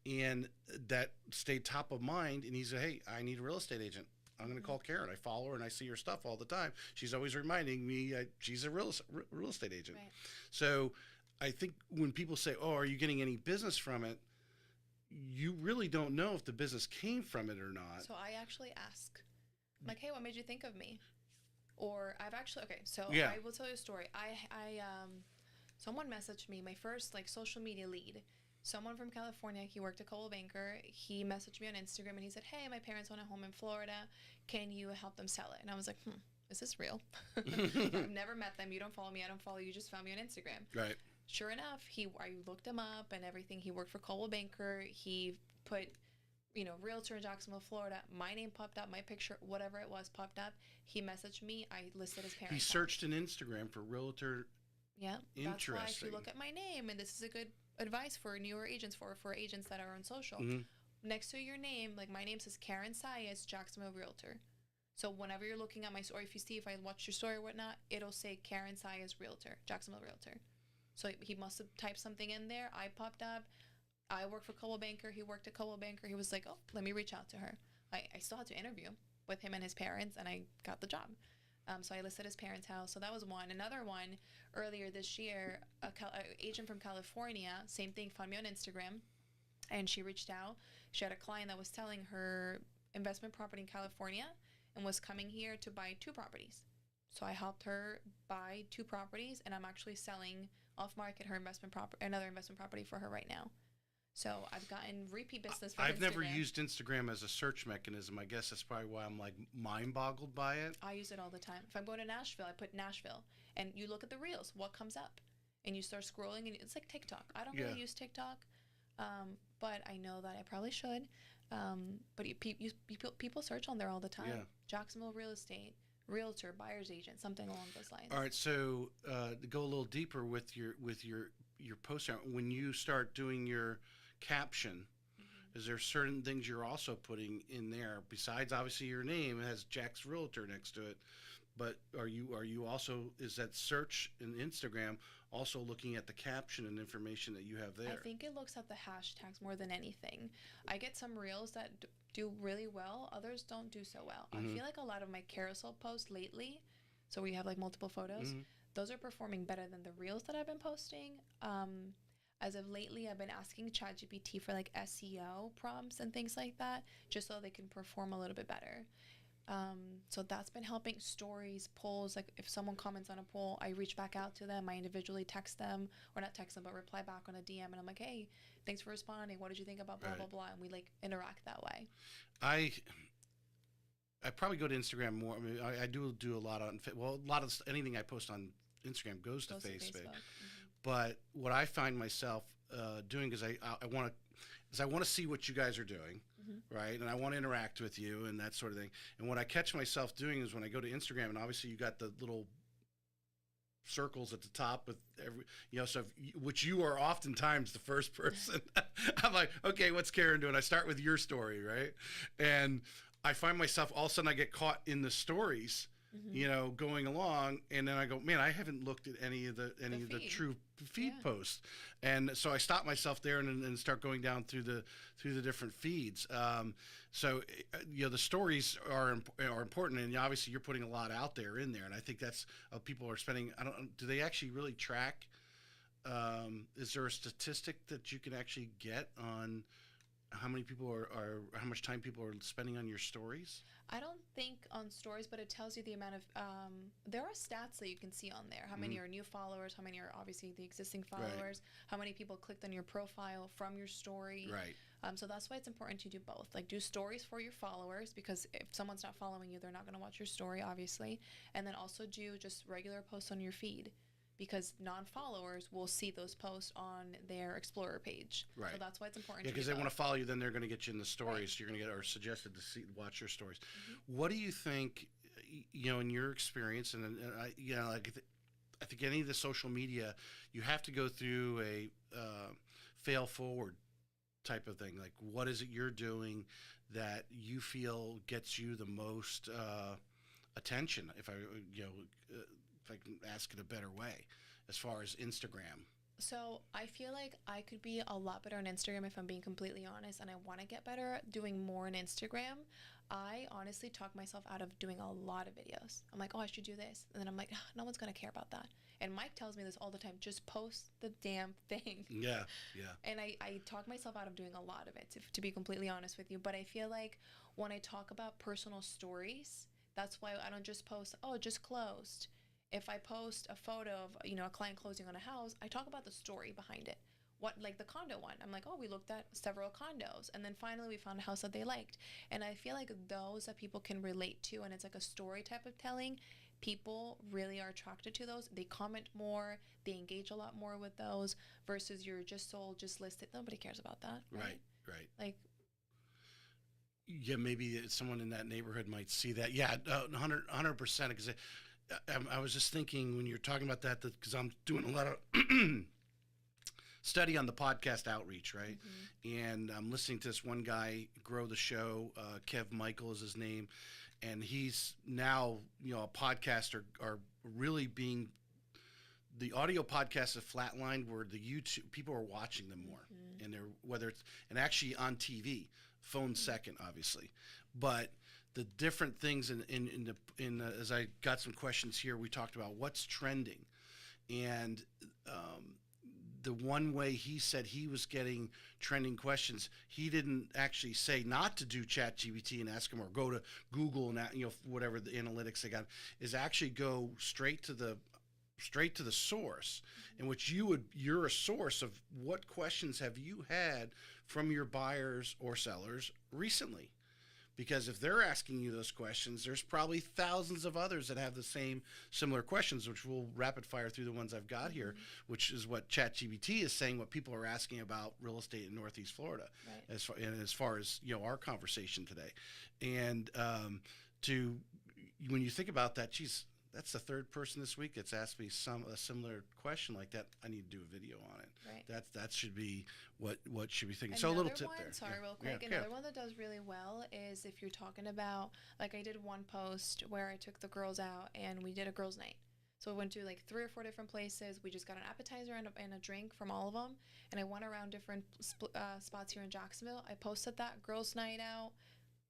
And that stayed top of mind. And he said, hey, I need a real estate agent. I'm going to call Karen. I follow her and I see her stuff all the time. She's always reminding me she's a real estate agent. Right. So I think when people say, "Oh, are you getting any business from it?" you really don't know if the business came from it or not. So I actually ask, I'm like, hey, what made you think of me? Or I've actually, okay, so Yeah. I will tell you a story. Someone messaged me, my first like social media lead. Someone from California, he worked at Coldwell Banker. He messaged me on Instagram and he said, hey, my parents own a home in Florida. Can you help them sell it? And I was like, is this real? I've never met them. You don't follow me. I don't follow you. You just found me on Instagram. Right. Sure enough, I looked him up and everything. He worked for Coldwell Banker. He put, Realtor in Jacksonville, Florida. My name popped up, my picture, whatever it was, popped up. He messaged me. I listed his parents. He searched in Instagram for Realtor. Yeah. Interesting. That's why if you look at my name, and this is a good advice for newer agents, for agents that are on social, next to your name, like my name says Karen Saez, Jacksonville Realtor. So whenever you're looking at my story, if I watch your story or whatnot, it'll say Karen Saez Realtor, Jacksonville Realtor. So he must have typed something in there. I popped up. I work for Coldwell Banker. He worked at Coldwell Banker. He was like, oh, let me reach out to her. I still had to interview with him and his parents, and I got the job. So I listed his parents' house. So that was one. Another one, earlier this year, an agent from California, same thing, found me on Instagram, and she reached out. She had a client that was selling her investment property in California and was coming here to buy 2 properties. So I helped her buy 2 properties, and I'm actually selling off-market another investment property for her right now. So I've gotten repeat business from I've Instagram. never used Instagram as a search mechanism. I guess that's probably why I'm like mind-boggled by it. I use it all the time. If I'm going to Nashville, I put Nashville, and you look at the reels, what comes up, and you start scrolling, and it's like TikTok. I don't really use TikTok, but I know that I probably should. But people search on there all the time. Yeah. Jacksonville real estate, realtor, buyer's agent, something along those lines. All right, so to go a little deeper with your post, when you start doing your caption, is there certain things you're also putting in there besides obviously your name? It has Jack's Realtor next to it, but are you also, is that search in Instagram also looking at the caption and information that you have there? I think it looks at the hashtags more than anything. I get some reels that do really well, others don't do so well. I feel like a lot of my carousel posts lately, so we have like multiple photos, those are performing better than the reels that I've been posting. As of lately, I've been asking ChatGPT for like SEO prompts and things like that, just so they can perform a little bit better. So that's been helping. Stories, polls, like if someone comments on a poll, I reach back out to them. I individually text them, or not text them, but reply back on a DM, and I'm like, hey, thanks for responding. What did you think about blah, blah, blah? And we like interact that way. I probably go to Instagram more. I mean, I do a lot on, well, a lot of anything I post on Instagram goes to Facebook. But what I find myself doing is I want to see what you guys are doing, right? And I want to interact with you and that sort of thing. And what I catch myself doing is when I go to Instagram, and obviously you got the little circles at the top with every, so which you are oftentimes the first person. I'm like, okay, what's Karen doing? I start with your story, right? And I find myself all of a sudden I get caught in the stories. Going along, and then I go, man, I haven't looked at any of the true feed posts, and so I stop myself there and start going down through the different feeds. So the stories are important, and obviously you're putting a lot out there in there, and I think that's people are spending. Do they actually really track? Is there a statistic that you can actually get on how many people are how much time people are spending on your stories? I don't think on stories, but it tells you the amount of there are stats that you can see on there. How many are new followers, how many are obviously the existing followers, how many people clicked on your profile from your story. Right. So that's why it's important to do both. Like do stories for your followers, because if someone's not following you, they're not going to watch your story, obviously. And then also do just regular posts on your feed, because non-followers will see those posts on their Explorer page. Right. So that's why it's important. Yeah, because they want to follow you, then they're going to get you in the stories. Right. You're going to get, or suggested to watch your stories. What do you think, in your experience, and I think any of the social media, you have to go through a fail forward type of thing. Like, what is it you're doing that you feel gets you the most attention? If I can ask it a better way, as far as Instagram. So I feel like I could be a lot better on Instagram if I'm being completely honest, and I want to get better at doing more on Instagram. I honestly talk myself out of doing a lot of videos. I'm like, oh, I should do this. And then I'm like, "Ah, no one's going to care about that." And Mike tells me this all the time, just post the damn thing. Yeah, yeah. And I talk myself out of doing a lot of it, to be completely honest with you. But I feel like when I talk about personal stories, that's why I don't just post, oh, just closed. If I post a photo of, a client closing on a house, I talk about the story behind it. What, like the condo one, I'm like, oh, we looked at several condos, and then finally we found a house that they liked. And I feel like those that people can relate to, and it's like a story type of telling, people really are attracted to those. They comment more, they engage a lot more with those, versus you're just sold, just listed. Nobody cares about that, right? Right. Like, yeah, maybe someone in that neighborhood might see that. Yeah, 100%. Because I was just thinking when you're talking about that, because I'm doing a lot of study on the podcast outreach, right? And I'm listening to this one guy grow the show. Kev Michael is his name, and he's now, a podcaster are really being. The audio podcasts have flatlined where the YouTube people are watching them more, and they're whether it's and actually on TV, phone second, obviously, but the different things in as I got some questions here, we talked about what's trending, and the one way he said he was getting trending questions, he didn't actually say not to do ChatGPT and ask him or go to Google and whatever the analytics they got is actually go straight to the source, in which you're a source of what questions have you had from your buyers or sellers recently. Because if they're asking you those questions, there's probably thousands of others that have the same similar questions, which we'll rapid fire through the ones I've got here, which is what ChatGPT is saying, what people are asking about real estate in Northeast Florida, right. as far as our conversation today. And when you think about that, geez, that's the third person this week that's asked me a similar question like that. I need to do a video on it. Right. That should be what should be thinking. Another so a little tip one, there. sorry, real quick. Another one that does really well is if you're talking about, like I did one post where I took the girls out and we did a girls' night. So we went to like 3 or 4 different places. We just got an appetizer and a drink from all of them. And I went around different spots here in Jacksonville. I posted that girls' night out.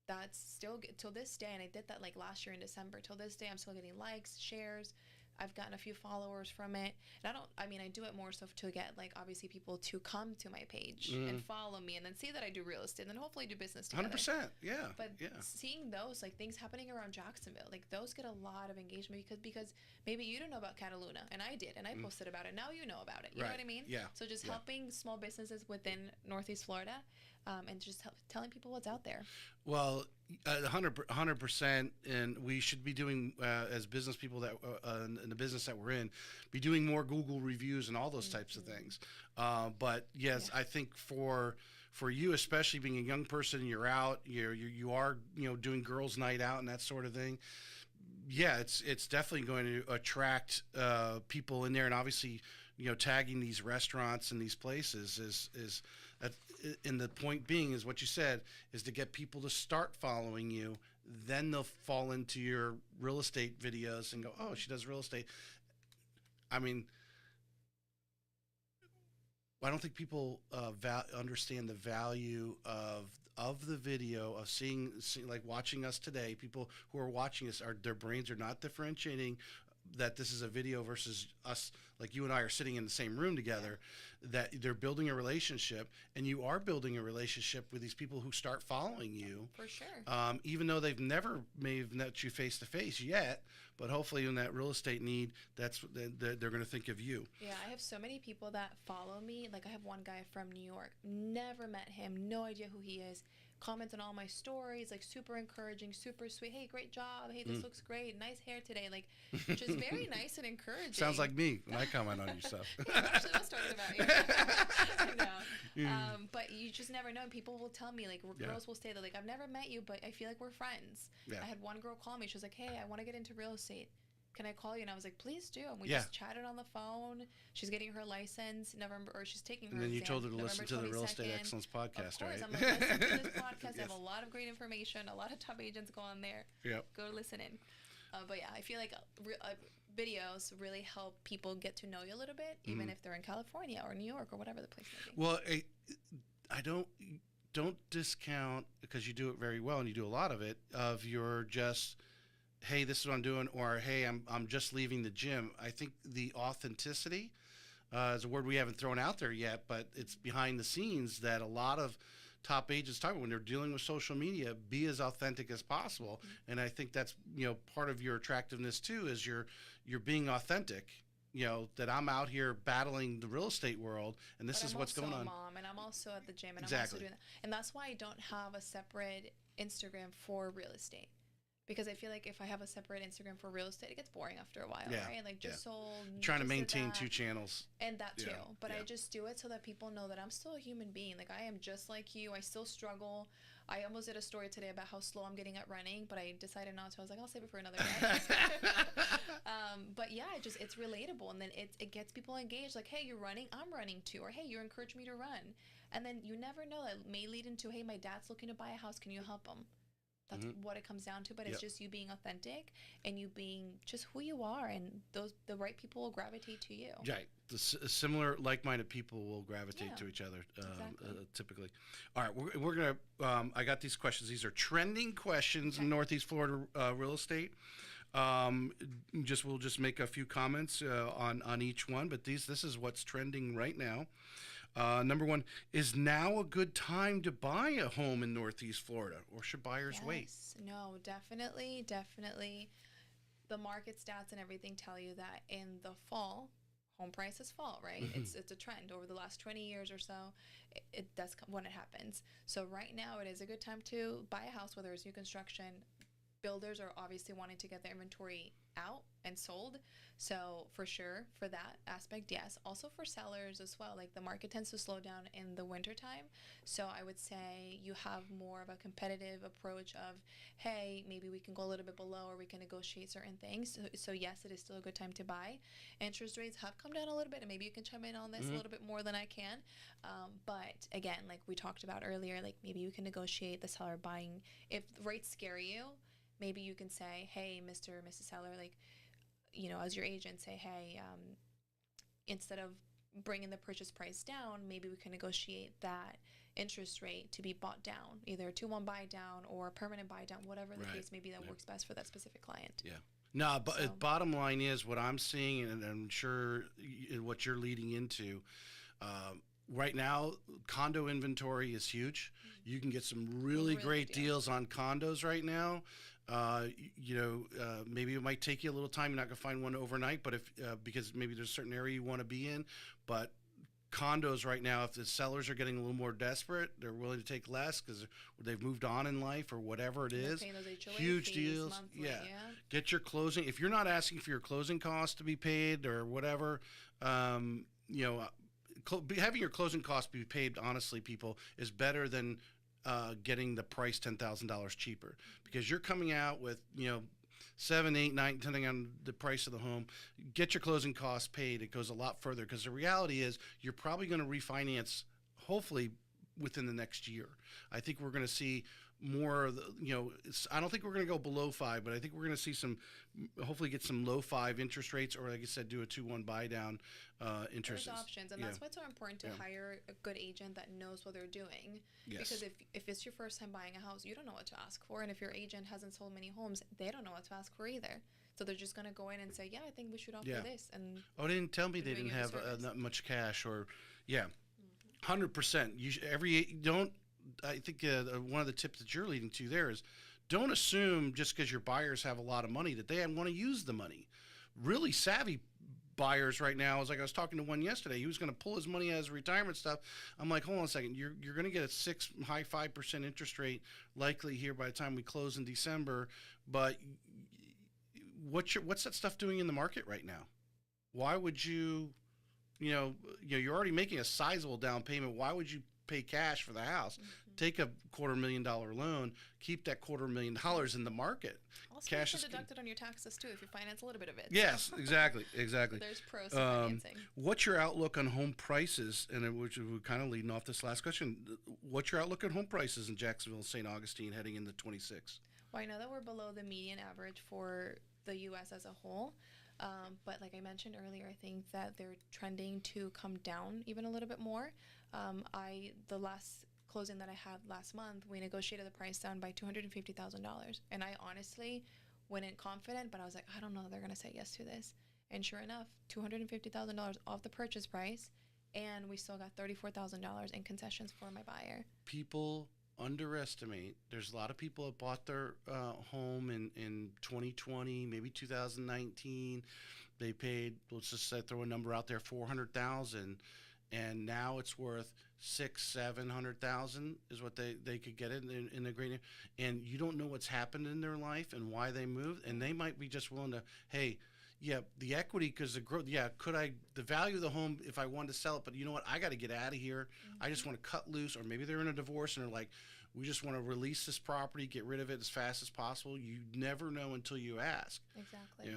That's still till this day, and I did that like last year in December. Till this day, I'm still getting likes, shares. I've gotten a few followers from it, and I do it more so to get like obviously people to come to my page and follow me, and then see that I do real estate, and then hopefully do business together. 100%, yeah. But seeing those like things happening around Jacksonville, like those get a lot of engagement because maybe you didn't know about Cataluna, and I did, and I posted about it. Now you know about it. You know what I mean? Yeah. So just helping small businesses within Northeast Florida. And just telling people what's out there. Well, 100%, and we should be doing as business people that in the business that we're in, be doing more Google reviews and all those types of things. But yes, I think for you, especially being a young person, you're out, you are doing girls' night out and that sort of thing. Yeah, it's definitely going to attract people in there, and obviously, tagging these restaurants and these places is. And the point being is what you said is to get people to start following you. Then they'll fall into your real estate videos and go, oh, she does real estate. I mean, I don't think people understand the value of the video, of seeing like watching us today. People who are watching us, their brains are not differentiating that this is a video versus us, like you and I are sitting in the same room together, that they're building a relationship, and you are building a relationship with these people who start following you. For sure. Even though may have met you face to face yet, but hopefully in that real estate need, they're going to think of you. Yeah, I have so many people that follow me. Like I have one guy from New York, never met him, no idea who he is. Comments on all my stories, like super encouraging, super sweet. Hey, great job. Hey, this looks great. Nice hair today. Like, just very nice and encouraging. Sounds like me when I comment on your stuff. Yeah, actually, I was talking about you. I know. But you just never know. People will tell me, like, girls will say that, like, I've never met you, but I feel like we're friends. Yeah. I had one girl call me. She was like, hey, I want to get into real estate. Can I call you? And I was like, please do. And we just chatted on the phone. She's getting her license November, or she's taking her And then you exam, told her to November listen to the Real Estate 22nd. Excellence podcast, Of course. right? I'm like, listen to this podcast. I have a lot of great information. A lot of top agents go on there. Yep. Go listen in. But yeah, I feel like videos really help people get to know you a little bit, even if they're in California or New York or whatever the place may be. Well, I don't discount, because you do it very well and you do a lot of it, of your just, hey, this is what I'm doing, or hey, I'm just leaving the gym. I think the authenticity is a word we haven't thrown out there yet, but it's behind the scenes that a lot of top agents talk about when they're dealing with social media. Be as authentic as possible, and I think that's part of your attractiveness too, is you're being authentic. That I'm out here battling the real estate world, and this is what's going on. I'm also a mom, and I'm also at the gym, and Exactly. I'm also doing that. And that's why I don't have a separate Instagram for real estate. Because I feel like if I have a separate Instagram for real estate, it gets boring after a while, right? Like, just sold. Trying to just maintain two channels. And that too. But I just do it so that people know that I'm still a human being. Like, I am just like you. I still struggle. I almost did a story today about how slow I'm getting at running, but I decided not to. I was like, I'll save it for another day. But yeah, it's relatable. And then it gets people engaged. Like, hey, you're running. I'm running too. Or, hey, you encourage me to run. And then you never know. It may lead into, hey, my dad's looking to buy a house. Can you help him? That's what it comes down to, but it's just you being authentic and you being just who you are, and the right people will gravitate to you. Right. Similar, like-minded people will gravitate to each other, typically. All right, we're going to, I got these questions. These are trending questions in Northeast Florida real estate. We'll just make a few comments on each one, but this is what's trending right now. Number one, is now a good time to buy a home in Northeast Florida, or should buyers wait? No, definitely. The market stats and everything tell you that in the fall, home prices fall, right? It's a trend over the last 20 years or so. That's when it happens. So right now, it is a good time to buy a house, whether it's new construction. Builders are obviously wanting to get their inventory out and sold. So for sure, for that aspect, yes. Also for sellers as well. Like, the market tends to slow down in the wintertime. So I would say you have more of a competitive approach of, hey, maybe we can go a little bit below, or we can negotiate certain things. So yes, it is still a good time to buy. Interest rates have come down a little bit, and maybe you can chime in on this a little bit more than I can. But again, like we talked about earlier, like maybe you can negotiate the seller buying. If the rates scare you, maybe you can say, hey, Mr. or Mrs. Seller, like, as your agent, say, hey, instead of bringing the purchase price down, maybe we can negotiate that interest rate to be bought down, either a 2-1 buy down or a permanent buy down, whatever the case may be that works best for that specific client. Yeah. No, but bottom line is what I'm seeing, and I'm sure what you're leading into, right now, condo inventory is huge. You can get some really great deals on condos right now. Maybe it might take you a little time. You're not going to find one overnight, but because maybe there's a certain area you want to be in. But condos right now, if the sellers are getting a little more desperate, they're willing to take less because they've moved on in life or whatever it is. Huge deals. Monthly, yeah. Get your closing. If you're not asking for your closing costs to be paid or whatever, having your closing costs be paid, honestly, people, is better than getting the price $10,000 cheaper, because you're coming out with 7, 8, 9, depending on the price of the home. Get your closing costs paid. It goes a lot further, because the reality is you're probably going to refinance, hopefully, within the next year. I think we're going to see more of the, I don't think we're going to go below 5, but I think we're going to see hopefully get some low 5 interest rates, or like I said, do a 2-1 buy down interest. There's options, and that's why it's so important to hire a good agent that knows what they're doing. Yes. Because if it's your first time buying a house, you don't know what to ask for, and if your agent hasn't sold many homes, they don't know what to ask for either. So they're just going to go in and say, yeah, I think we should offer this. And they didn't tell me they didn't have not much cash, or 100%. I think one of the tips that you're leading to there is, don't assume just because your buyers have a lot of money that they want to use the money. Really savvy buyers right now, as like I was talking to one yesterday, he was going to pull his money out of his retirement stuff. I'm like, hold on a second, you're going to get a high 5% interest rate likely here by the time we close in December, but what's that stuff doing in the market right now? Why would you're already making a sizable down payment. Why would you pay cash for the house? Take a $250,000 loan, keep that $250,000 in the market. Also, cash is deducted on your taxes too if you finance a little bit of it. Yes, exactly. There's pros to financing. What's your outlook on home prices? And which we're kind of leading off this last question. What's your outlook on home prices in Jacksonville and St. Augustine heading into 26? Well, I know that we're below the median average for the U.S. as a whole. But like I mentioned earlier, I think that they're trending to come down even a little bit more. The last closing that I had last month, we negotiated the price down by $250,000. And I honestly went in confident, but I was like, I don't know, they're going to say yes to this. And sure enough, $250,000 off the purchase price. And we still got $34,000 in concessions for my buyer. People underestimate. There's a lot of people that bought their home in 2020, maybe 2019. They paid, let's just say, throw a number out there, $400,000, and now it's worth $600,000-$700,000 is what they could get it in the great. And you don't know what's happened in their life and why they moved, and they might be just willing to, hey. Yeah, the equity, because the growth. Yeah, the value of the home if I wanted to sell it, but you know what? I got to get out of here. I just want to cut loose, or maybe they're in a divorce and they're like, we just want to release this property, get rid of it as fast as possible. You never know until you ask. Exactly.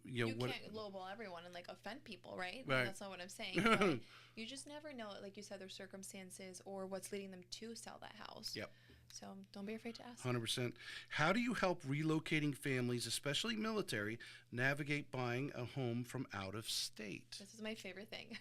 You can't lowball everyone and like offend people, right? Right. That's not what I'm saying. But you just never know, like you said, their circumstances or what's leading them to sell that house. Yep. So don't be afraid to ask. 100%. How do you help relocating families, especially military, navigate buying a home from out of state? This is my favorite thing.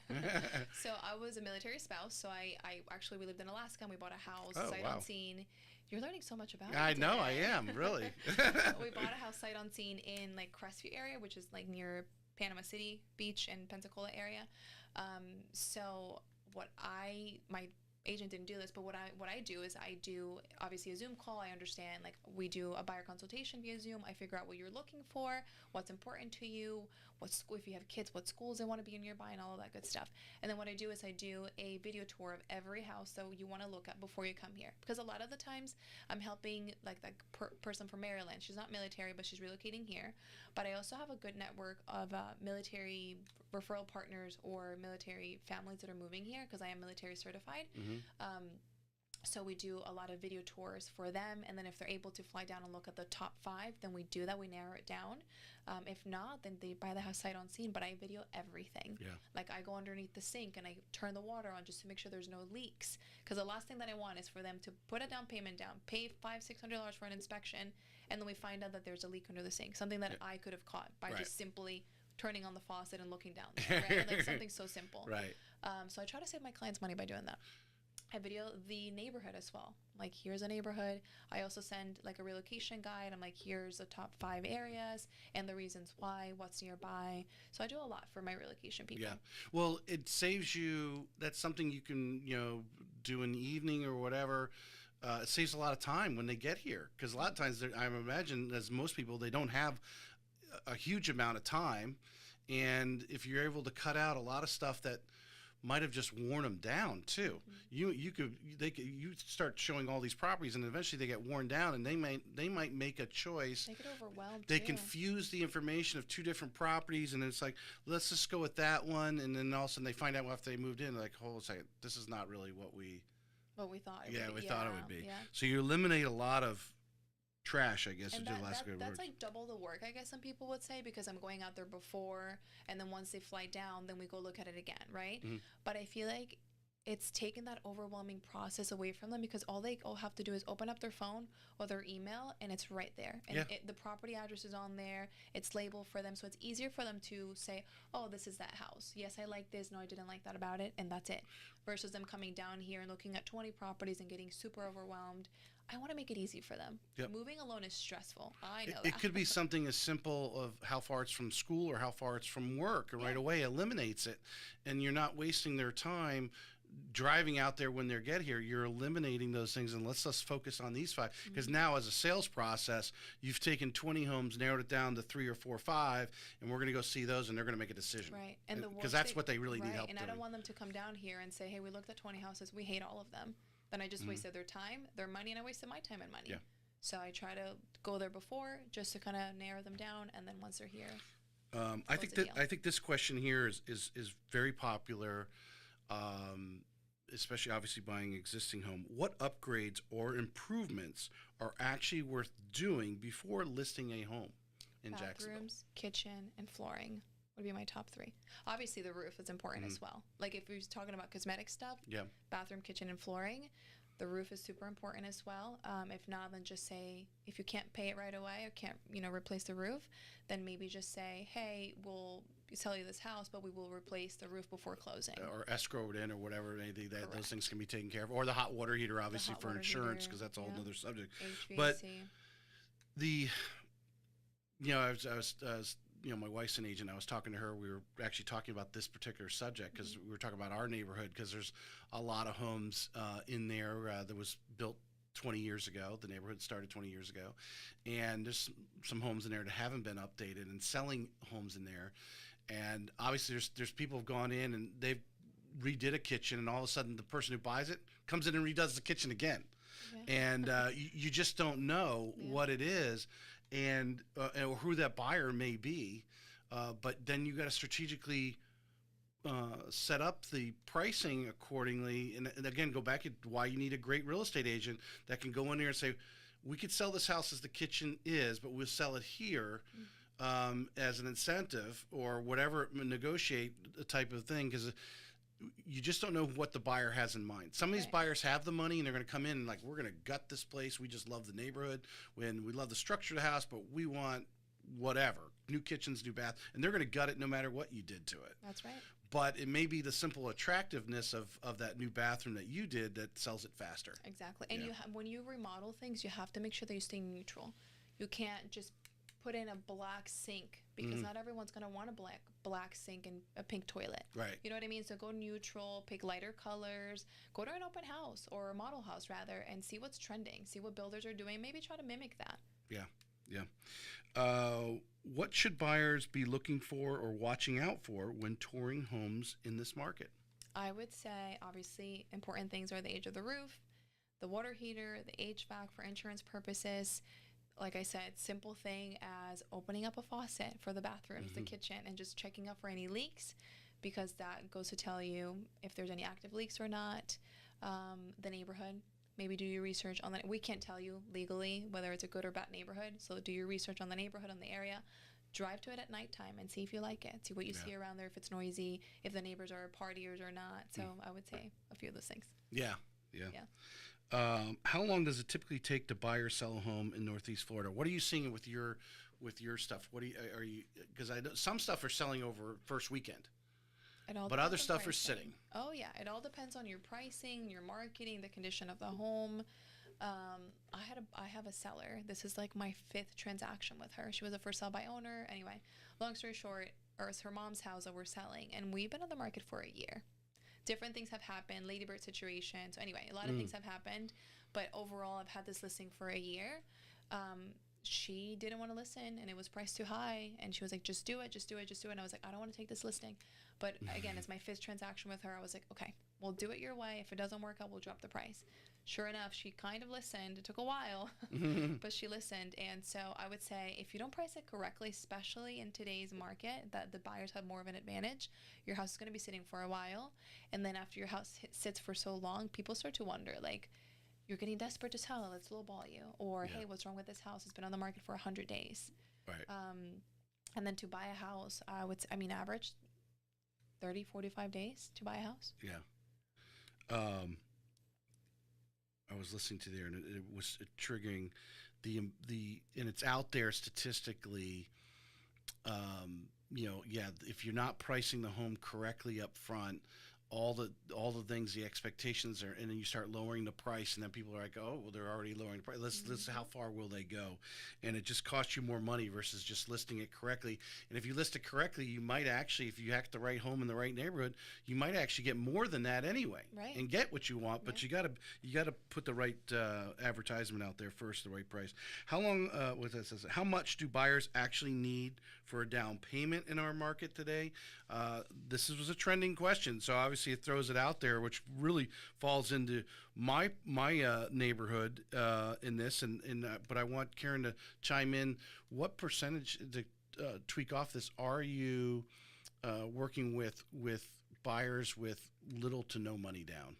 So I was a military spouse. So I actually, we lived in Alaska and we bought a house sight unseen. You're learning so much about it. I know, I am, really. We bought a house sight unseen in like Crestview area, which is like near Panama City Beach and Pensacola area. So my agent didn't do this, but what I do is I do obviously a Zoom call. I understand, like, we do a buyer consultation via Zoom. I figure out what you're looking for, what's important to you, what school, if you have kids, what schools they want to be in nearby, and all of that good stuff. And then what I do is I do a video tour of every house that you want to look at before you come here, because a lot of the times I'm helping like that person from Maryland. She's not military, but she's relocating here. But I also have a good network of military referral partners or military families that are moving here, because I am military certified. So we do a lot of video tours for them, and then if they're able to fly down and look at the top 5, then we do that. We narrow it down. If not, then they buy the house sight unseen, but I video everything. Yeah. Like, I go underneath the sink and I turn the water on just to make sure there's no leaks, because the last thing that I want is for them to put a down payment down, pay $500-$600 for an inspection, and then we find out that there's a leak under the sink, something that I could have caught by just simply turning on the faucet and looking down there, right? Like something so simple. Right. So I try to save my clients money by doing that. I video the neighborhood as well. Like, here's a neighborhood. I also send like a relocation guide. I'm like, here's the top 5 areas and the reasons why, what's nearby. So I do a lot for my relocation people. Yeah. Well, it saves you, that's something you can, do in the evening or whatever. It saves a lot of time when they get here, because a lot of times I imagine, as most people, they don't have a huge amount of time. And if you're able to cut out a lot of stuff that might have just worn them down too. You start showing all these properties, and eventually they get worn down, and they might make a choice. They get overwhelmed. They confuse the information of 2 different properties, and it's like, let's just go with that one, and then all of a sudden they find out after they moved in, like, hold on a second, this is not really what we thought. We thought it would be. Yeah. So you eliminate a lot of trash, I guess, that's like double the work, I guess some people would say, because I'm going out there before, and then once they fly down, then we go look at it again, right? But I feel like it's taken that overwhelming process away from them, because all they have to do is open up their phone or their email, and it's right there, and the property address is on there, it's labeled for them, so it's easier for them to say, oh, this is that house, yes, I like this, no, I didn't like that about it, and that's it, versus them coming down here and looking at 20 properties and getting super overwhelmed. I want to make it easy for them. Yep. Moving alone is stressful. I know it could be something as simple of how far it's from school or how far it's from work, and right away eliminates it, and you're not wasting their time driving out there when they get here. You're eliminating those things, and let's just focus on these 5, because now, as a sales process, you've taken 20 homes, narrowed it down to 3 or 4 or 5, and we're going to go see those, and they're going to make a decision, right? And because that's what they really need help and doing. I don't want them to come down here and say, hey, we looked at 20 houses, we hate all of them. Then I just wasted their time, their money, and I wasted my time and money. Yeah. So I try to go there before, just to kind of narrow them down, and then once they're here, I think this question here is very popular, especially obviously buying an existing home. What upgrades or improvements are actually worth doing before listing a home in Jacksonville? Bathrooms, kitchen, and flooring would be my top 3. Obviously, the roof is important as well. Like, if we're talking about cosmetic stuff, bathroom, kitchen, and flooring. The roof is super important as well. If not, then just say, if you can't pay it right away or can't, replace the roof, then maybe just say, hey, we'll sell you this house, but we will replace the roof before closing. Or escrow it in or whatever, anything that Correct. those things can be taken care of. Or the hot water heater, obviously, hot for water insurance, heater, because that's a whole yeah. other subject. HVAC. But the, I was my wife's an agent. I was talking to her. We were actually talking about this particular subject because we were talking about our neighborhood, because there's a lot of homes in there that was built 20 years ago. The neighborhood started 20 years ago. And there's some homes in there that haven't been updated, and selling homes in there. And obviously there's people have gone in and they've redid a kitchen, and all of a sudden the person who buys it comes in and redoes the kitchen again. Yeah. And you just don't know what it is, and or who that buyer may be. But then you got to strategically set up the pricing accordingly. And again, go back to why you need a great real estate agent that can go in there and say, we could sell this house as the kitchen is, but we'll sell it here as an incentive or whatever, negotiate a type of thing, because you just don't know what the buyer has in mind. Some of these buyers have the money and they're going to come in and like, we're going to gut this place. We just love the neighborhood, when we love the structure of the house, but we want whatever, new kitchens, new bath, and they're going to gut it no matter what you did to it. That's right. But it may be the simple attractiveness of that new bathroom that you did that sells it faster. Exactly. And when you remodel things, you have to make sure that you stay neutral. You can't just put in a black sink, because not everyone's going to want a black sink and a pink toilet. Right. You know what I mean? So go neutral, pick lighter colors, go to an open house or a model house rather, and see what's trending, see what builders are doing, maybe try to mimic that. Yeah. What should buyers be looking for or watching out for when touring homes in this market? I would say, obviously, important things are the age of the roof, the water heater, the HVAC for insurance purposes. Like I said, simple thing as opening up a faucet for the bathrooms, the kitchen, and just checking up for any leaks, because that goes to tell you if there's any active leaks or not. The neighborhood, maybe do your research on that. We can't tell you legally whether it's a good or bad neighborhood, so do your research on the neighborhood, on the area. Drive to it at nighttime and see if you like it. See what you see around there, if it's noisy, if the neighbors are partiers or not. So I would say a few of those things. Yeah. How long does it typically take to buy or sell a home in Northeast Florida? What are you seeing with your stuff? What are you? Because I know some stuff are selling over first weekend, but other stuff are sitting. Oh yeah, it all depends on your pricing, your marketing, the condition of the home. I have a seller. This is like my 5th transaction with her. She was a first sell by owner. Anyway, long story short, it's her mom's house that we're selling, and we've been on the market for a year. Different things have happened, ladybird situation. So anyway, a lot of things have happened, but overall, I've had this listing for a year. She didn't want to listen, and it was priced too high, and she was like, just do it. And I was like, I don't want to take this listing. But again, it's my 5th transaction with her. I was like, okay, we'll do it your way. If it doesn't work out, we'll drop the price. Sure enough, she kind of listened. It took a while, but she listened. And so I would say, if you don't price it correctly, especially in today's market, that the buyers have more of an advantage, your house is going to be sitting for a while. And then after your house sits for so long, people start to wonder, like, you're getting desperate to sell, let's lowball you. Or, hey, what's wrong with this house? It's been on the market for 100 days. Right. And then to buy a house, average 30, 45 days to buy a house. Yeah. I was listening to there, and it was triggering and it's out there statistically. If you're not pricing the home correctly up front, all the things, the expectations are, and then you start lowering the price, and then people are like, oh, well, they're already lowering the price. Let's how far will they go? And it just costs you more money versus just listing it correctly. And if you list it correctly, you might actually, if you have the right home in the right neighborhood, you might actually get more than that anyway, right? And get what you want. But you gotta put the right advertisement out there first, the right price. How long? How much do buyers actually need for a down payment in our market today? This was a trending question, so obviously it throws it out there, which really falls into my neighborhood in this. But I want Karen to chime in. What percentage, to tweak off this, are you working with buyers with little to no money down?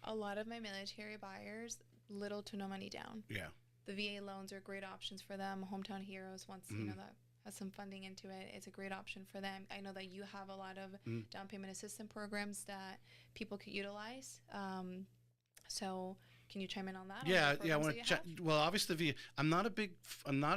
A lot of my military buyers, little to no money down. Yeah. The VA loans are great options for them. Hometown Heroes, once that has some funding into it, it's a great option for them. I know that you have a lot of down payment assistance programs that people could utilize. So Can you chime in on that? Yeah, on the yeah. I programs want that to you check. have? Well, obviously, I'm not a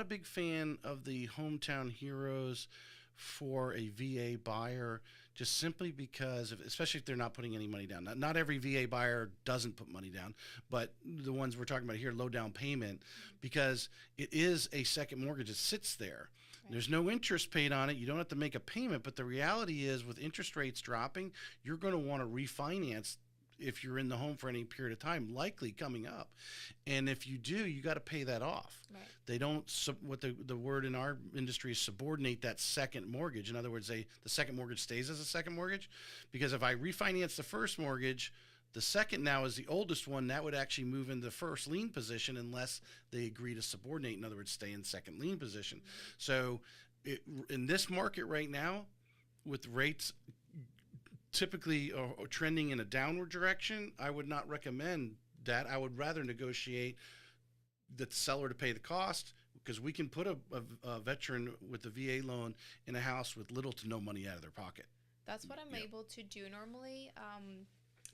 big fan of the hometown heroes for a VA buyer, just simply because of, especially if they're not putting any money down. Not every VA buyer doesn't put money down, but the ones we're talking about here, low down payment, because it is a second mortgage. It sits there. Right. There's no interest paid on it. You don't have to make a payment, but the reality is, with interest rates dropping, you're going to want to refinance if you're in the home for any period of time, likely coming up. And if you do, you got to pay that off. Right. They don't, what the word in our industry is, subordinate that second mortgage. In other words, the second mortgage stays as a second mortgage, because if I refinance the first mortgage, the second now is the oldest one, that would actually move into the first lien position unless they agree to subordinate. In other words, stay in second lien position. So in this market right now, with rates typically trending in a downward direction, I would not recommend that. I would rather negotiate the seller to pay the cost, because we can put a veteran with a VA loan in a house with little to no money out of their pocket. That's what I'm able to do normally.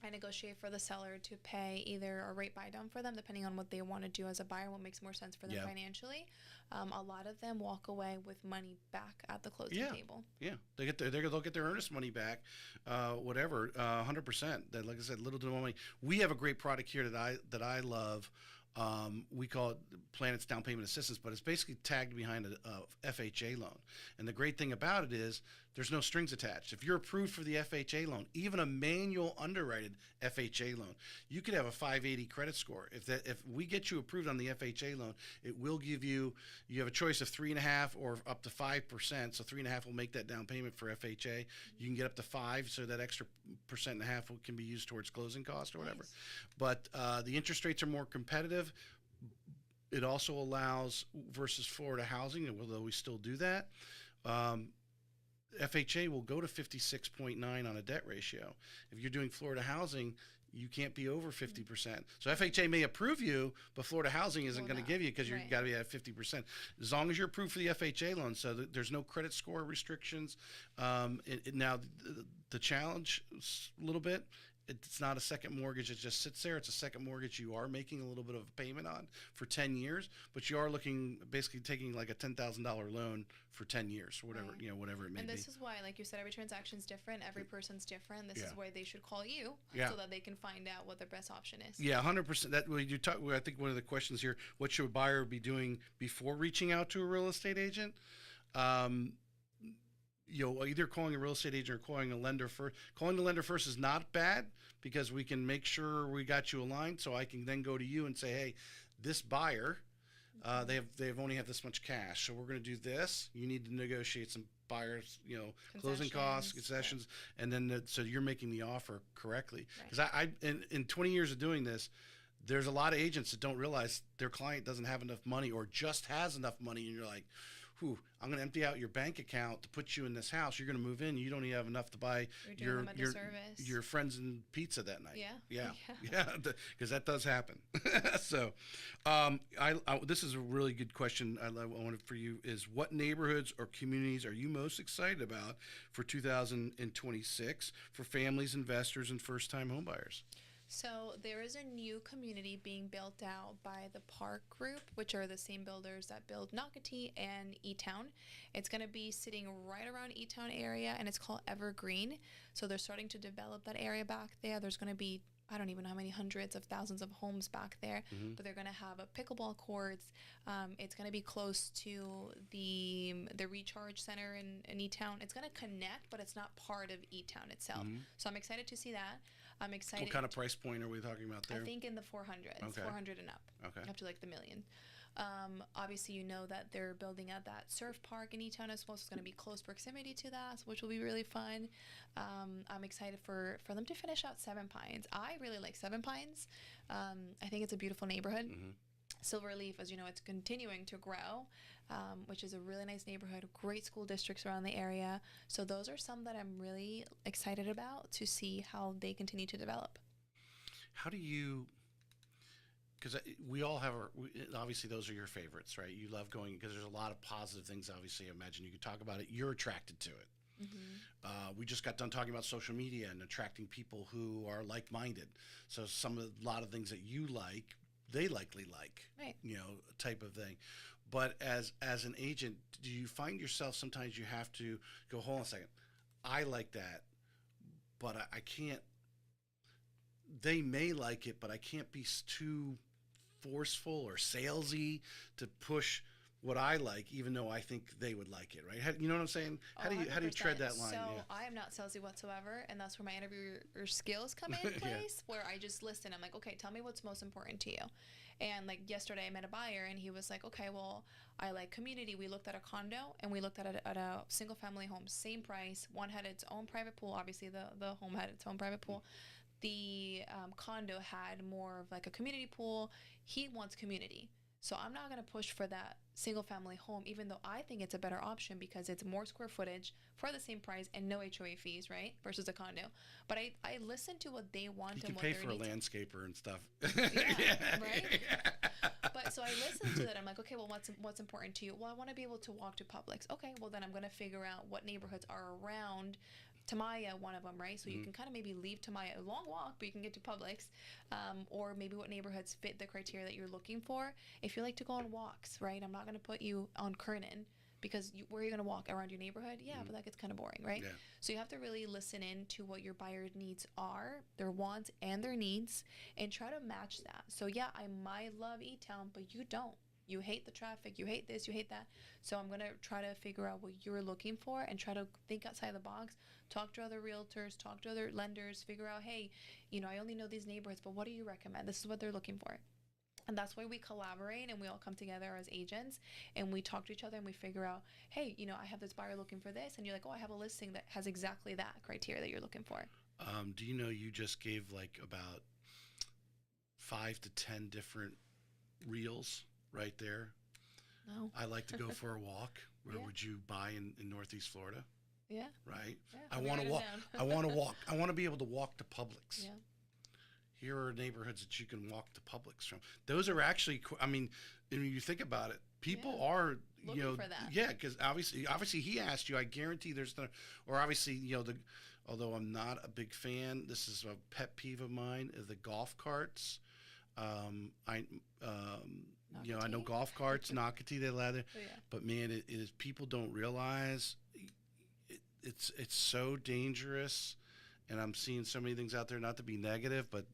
I negotiate for the seller to pay either a rate buy down for them, depending on what they want to do as a buyer, what makes more sense for them financially. A lot of them walk away with money back at the closing table. Yeah, they'll get their earnest money back, whatever, 100%. That, like I said, little to no money. We have a great product here that I love. We call it Planet's Down Payment Assistance, but it's basically tagged behind a FHA loan. And the great thing about it is there's no strings attached. If you're approved for the FHA loan, even a manual underwritten FHA loan, you could have a 580 credit score. If we get you approved on the FHA loan, it will give you have a choice of 3.5% or up to 5%. So 3.5% will make that down payment for FHA. You can get up to 5%, so that extra 1.5% can be used towards closing costs or whatever. Nice. But the interest rates are more competitive. It also allows, versus Florida housing, although we still do that, FHA will go to 56.9 on a debt ratio. If you're doing Florida housing, you can't be over 50%. So FHA may approve you, but Florida housing isn't going to give you, because you've got to be at 50%. As long as you're approved for the FHA loan, so there's no credit score restrictions. Now, the challenge a little bit, it's not a second mortgage. It just sits there. It's a second mortgage you are making a little bit of a payment on for 10 years, but you are basically taking like a $10,000 loan for 10 years, or whatever, whatever it may be. And this is why, like you said, every transaction's different. Every person's different. This is why they should call you so that they can find out what their best option is. Yeah, 100%. That when you talk, I think one of the questions here, what should a buyer be doing before reaching out to a real estate agent? Either calling a real estate agent or calling a lender first. Calling the lender first is not bad, because we can make sure we got you aligned, so I can then go to you and say, hey, this buyer, they've only have this much cash, so we're going to do this. You need to negotiate some buyers, closing costs, concessions, and then so you're making the offer correctly. Because in 20 years of doing this, there's a lot of agents that don't realize their client doesn't have enough money, or just has enough money, and you're like, I'm going to empty out your bank account to put you in this house. You're going to move in. You don't even have enough to buy your friends and pizza that night. Yeah. Because that does happen. So, this is a really good question. I wanted for you is, what neighborhoods or communities are you most excited about for 2026 for families, investors, and first-time homebuyers? So there is a new community being built out by the Park Group, which are the same builders that build Nocatee and E-Town. It's going to be sitting right around E-Town area, and it's called Evergreen. So they're starting to develop that area back there. There's going to be, I don't even know how many hundreds of thousands of homes back there, but they're going to have a pickleball courts. It's going to be close to the recharge center in E-Town. It's going to connect, but it's not part of E-Town itself. So I'm excited to see that. I'm excited. What kind of price point are we talking about there? I think in the 400s, 400 and up to like the million. Obviously, you know that they're building out that surf park in E-Town as well, so it's going to be close proximity to that, which will be really fun. I'm excited for them to finish out Seven Pines. I really like Seven Pines. I think it's a beautiful neighborhood. Silverleaf, as you know, it's continuing to grow, which is a really nice neighborhood, great school districts around the area. So those are some that I'm really excited about to see how they continue to develop. How do you, because we all have obviously those are your favorites, right? You love going, because there's a lot of positive things, obviously. I imagine you could talk about it. You're attracted to it. We just got done talking about social media and attracting people who are like-minded. So a lot of things that you like, they likely like, Right. type of thing. But as an agent, do you find yourself sometimes you have to go, hold on a second, I like that, but I can't. They may like it, but I can't be too forceful or salesy to push what I like, even though I think they would like it, right? You know what I'm saying? How do you tread that line? So Yeah. I am not salesy whatsoever, and that's where my interviewer skills come in place, where I just listen. I'm like, okay, tell me what's most important to you. And like yesterday, I met a buyer, and he was like, okay, well, I like community. We looked at a condo, and we looked at a single family home, same price. One had its own private pool. Obviously, the home had its own private pool. The condo had more of like a community pool. He wants community. So I'm not going to push for that single family home, even though I think it's a better option because it's more square footage for the same price and no HOA fees, right? Versus a condo. But I listen to what they want You and can what pay their for a needs. landscaper and stuff. Yeah, right? But so I listen to that. I'm like, okay, well, what's important to you? Well, I want to be able to walk to Publix. Okay, well, then I'm going to figure out what neighborhoods are around Tamaya, one of them, right? So you can kind of maybe leave Tamaya, a long walk, but you can get to Publix, or maybe what neighborhoods fit the criteria that you're looking for. If you like to go on walks, right? I'm not going to put you on Kernan because where are you going to walk around your neighborhood? Yeah, but that gets kind of boring, right? Yeah. So you have to really listen in to what your buyer's needs are, their wants and their needs, and try to match that. So yeah, I might love E-Town, but you don't. You hate the traffic, you hate this, you hate that. So I'm going to try to figure out what you're looking for and try to think outside the box, talk to other realtors, talk to other lenders, figure out, hey, I only know these neighborhoods, but what do you recommend? This is what they're looking for. And that's why we collaborate and we all come together as agents and we talk to each other and we figure out, hey, I have this buyer looking for this. And you're like, oh, I have a listing that has exactly that criteria that you're looking for. Do you know you just gave like about 5 to 10 different reels right there? No. I like to go for a walk. Where Yeah. would you buy in Northeast Florida? Yeah. Right? Yeah, I let me want to write it walk. down. I want to walk. I want to be able to walk to Publix. Yeah. Here are neighborhoods that you can walk to Publix from. Those are actually, I mean, when you think about it, people are, Looking for that. yeah, because obviously he asked you. I guarantee there's no, or obviously, although I'm not a big fan, this is a pet peeve of mine, is the golf carts. I know golf carts, Nocatee, they lather, Oh, yeah. but man, it is, people don't realize it's so dangerous, and I'm seeing so many things out there, not to be negative, but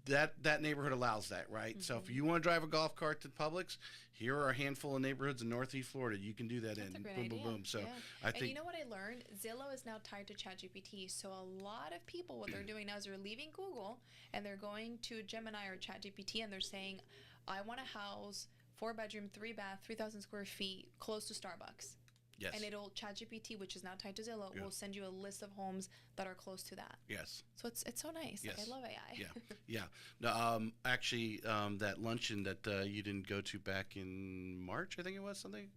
that neighborhood allows that, right? So if you want to drive a golf cart to Publix, here are a handful of neighborhoods in Northeast Florida you can do that That's in. a great Boom, idea. boom, boom. So Yeah. I And think you know what I learned? Zillow is now tied to ChatGPT. So a lot of people, what they're doing now is they're leaving Google and they're going to Gemini or ChatGPT and they're saying, I want a house, 4-bedroom, 3-bath, 3,000 square feet, close to Starbucks. yes, And it'll ChatGPT, which is now tied to Zillow, Yeah. will send you a list of homes that are close to that. yes. So it's so nice. Like, Yes. I love AI. Yeah, yeah. No, actually, that luncheon that you didn't go to back in March, I think it was something.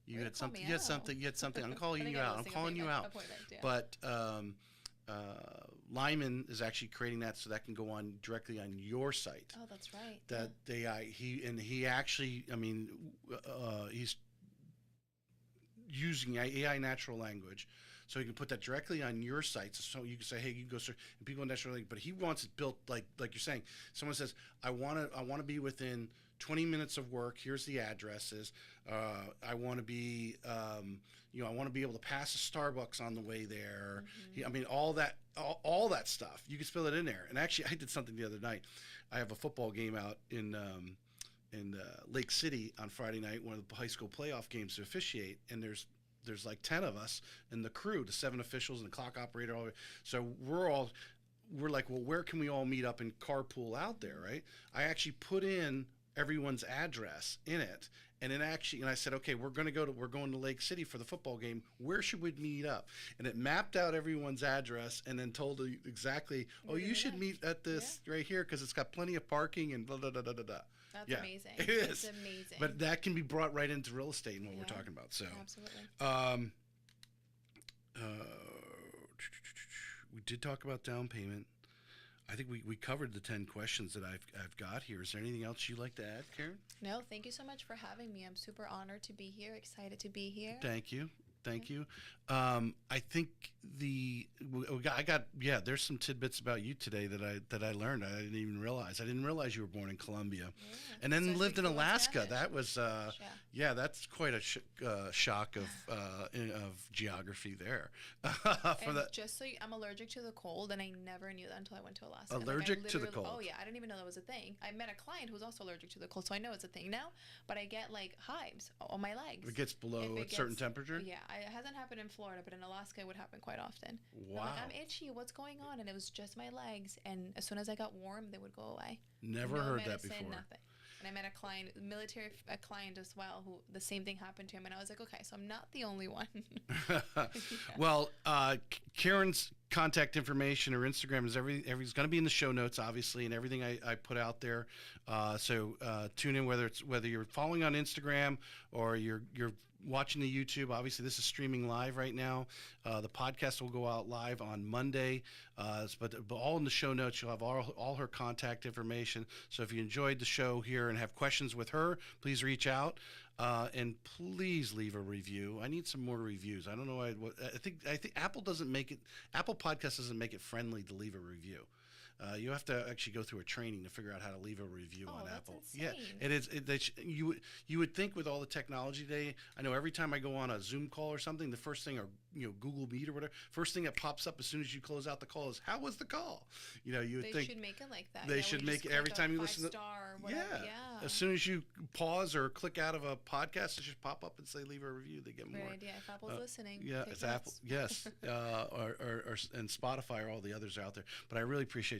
You Way to had call something. me You had out. something. You had something. I'm I calling think you I out. I'm listing calling you out. appointment, yeah. But Lyman is actually creating that so that can go on directly on your site. Oh, that's right. That he actually, I mean, he's using AI natural language, so you can put that directly on your site. So you can say, hey, you can go search, and people in natural language. But he wants it built like you're saying. Someone says, I want to be within 20 minutes of work. Here's the addresses. I want to be, I want to be able to pass a Starbucks on the way there. I mean, all that stuff. You can spill it in there. And actually, I did something the other night. I have a football game out in Lake City on Friday night, one of the high school playoff games to officiate, and there's like 10 of us in the crew, the 7 officials and the clock operator. So we're like, well, where can we all meet up and carpool out there, right? I actually put in everyone's address in it, and I said, okay, we're going to Lake City for the football game. Where should we meet up? And it mapped out everyone's address and then told you exactly, you should meet at this right here because it's got plenty of parking and blah, blah, blah, blah, blah, blah. That's amazing. It is. It's amazing. But that can be brought right into real estate and what we're talking about. So absolutely. We did talk about down payment. I think we covered the 10 questions that I've got here. Is there anything else you'd like to add, Karen? No, thank you so much for having me. I'm super honored to be here, excited to be here. Thank you. Thank you. I think there's some tidbits about you today that I learned. I didn't even realize. I didn't realize you were born in Colombia, and then So I lived speak in fluent Alaska. Spanish. That was that's quite a shock of geography there. For And that, just so I'm allergic to the cold, and I never knew that until I went to Alaska. allergic to the cold. Oh yeah, I didn't even know that was a thing. I met a client who's also allergic to the cold, so I know it's a thing now. But I get like hives on my legs. It gets below If a it certain gets- temperature. Yeah, it hasn't happened in Florida, but in Alaska it would happen quite often. And Wow. I'm like, I'm itchy. What's going on? And it was just my legs. And as soon as I got warm, they would go away. Never No heard medicine, that before. Nothing. And I met a client, a client as well, who the same thing happened to him. And I was like, okay, so I'm not the only one. Well, Karen's contact information or Instagram is everything's going to be in the show notes, obviously, and everything I put out there. So tune in whether you're following on Instagram or you're watching the YouTube. Obviously, this is streaming live right now. The podcast will go out live on Monday, but all in the show notes, you'll have all her contact information. So if you enjoyed the show here and have questions with her, please reach out. And please leave a review. I need some more reviews. I don't know. I think Apple Podcast doesn't make it friendly to leave a review. You have to actually go through a training to figure out how to leave a review on that's Apple. insane. Yeah, it is. You would think with all the technology today. I know every time I go on a Zoom call or something, the first thing, or Google Meet or whatever, first thing that pops up as soon as you close out the call is, how was the call? You would They think should make it like that. they Yeah, should where you make just it every click time a you listen to. 5-star, whatever. Yeah. As soon as you pause or click out of a podcast, it should pop up and say leave a review. They get more. Great idea. If Apple's listening, Yeah, take it's Apple. notes. Yes, or and Spotify or all the others out there. But I really appreciate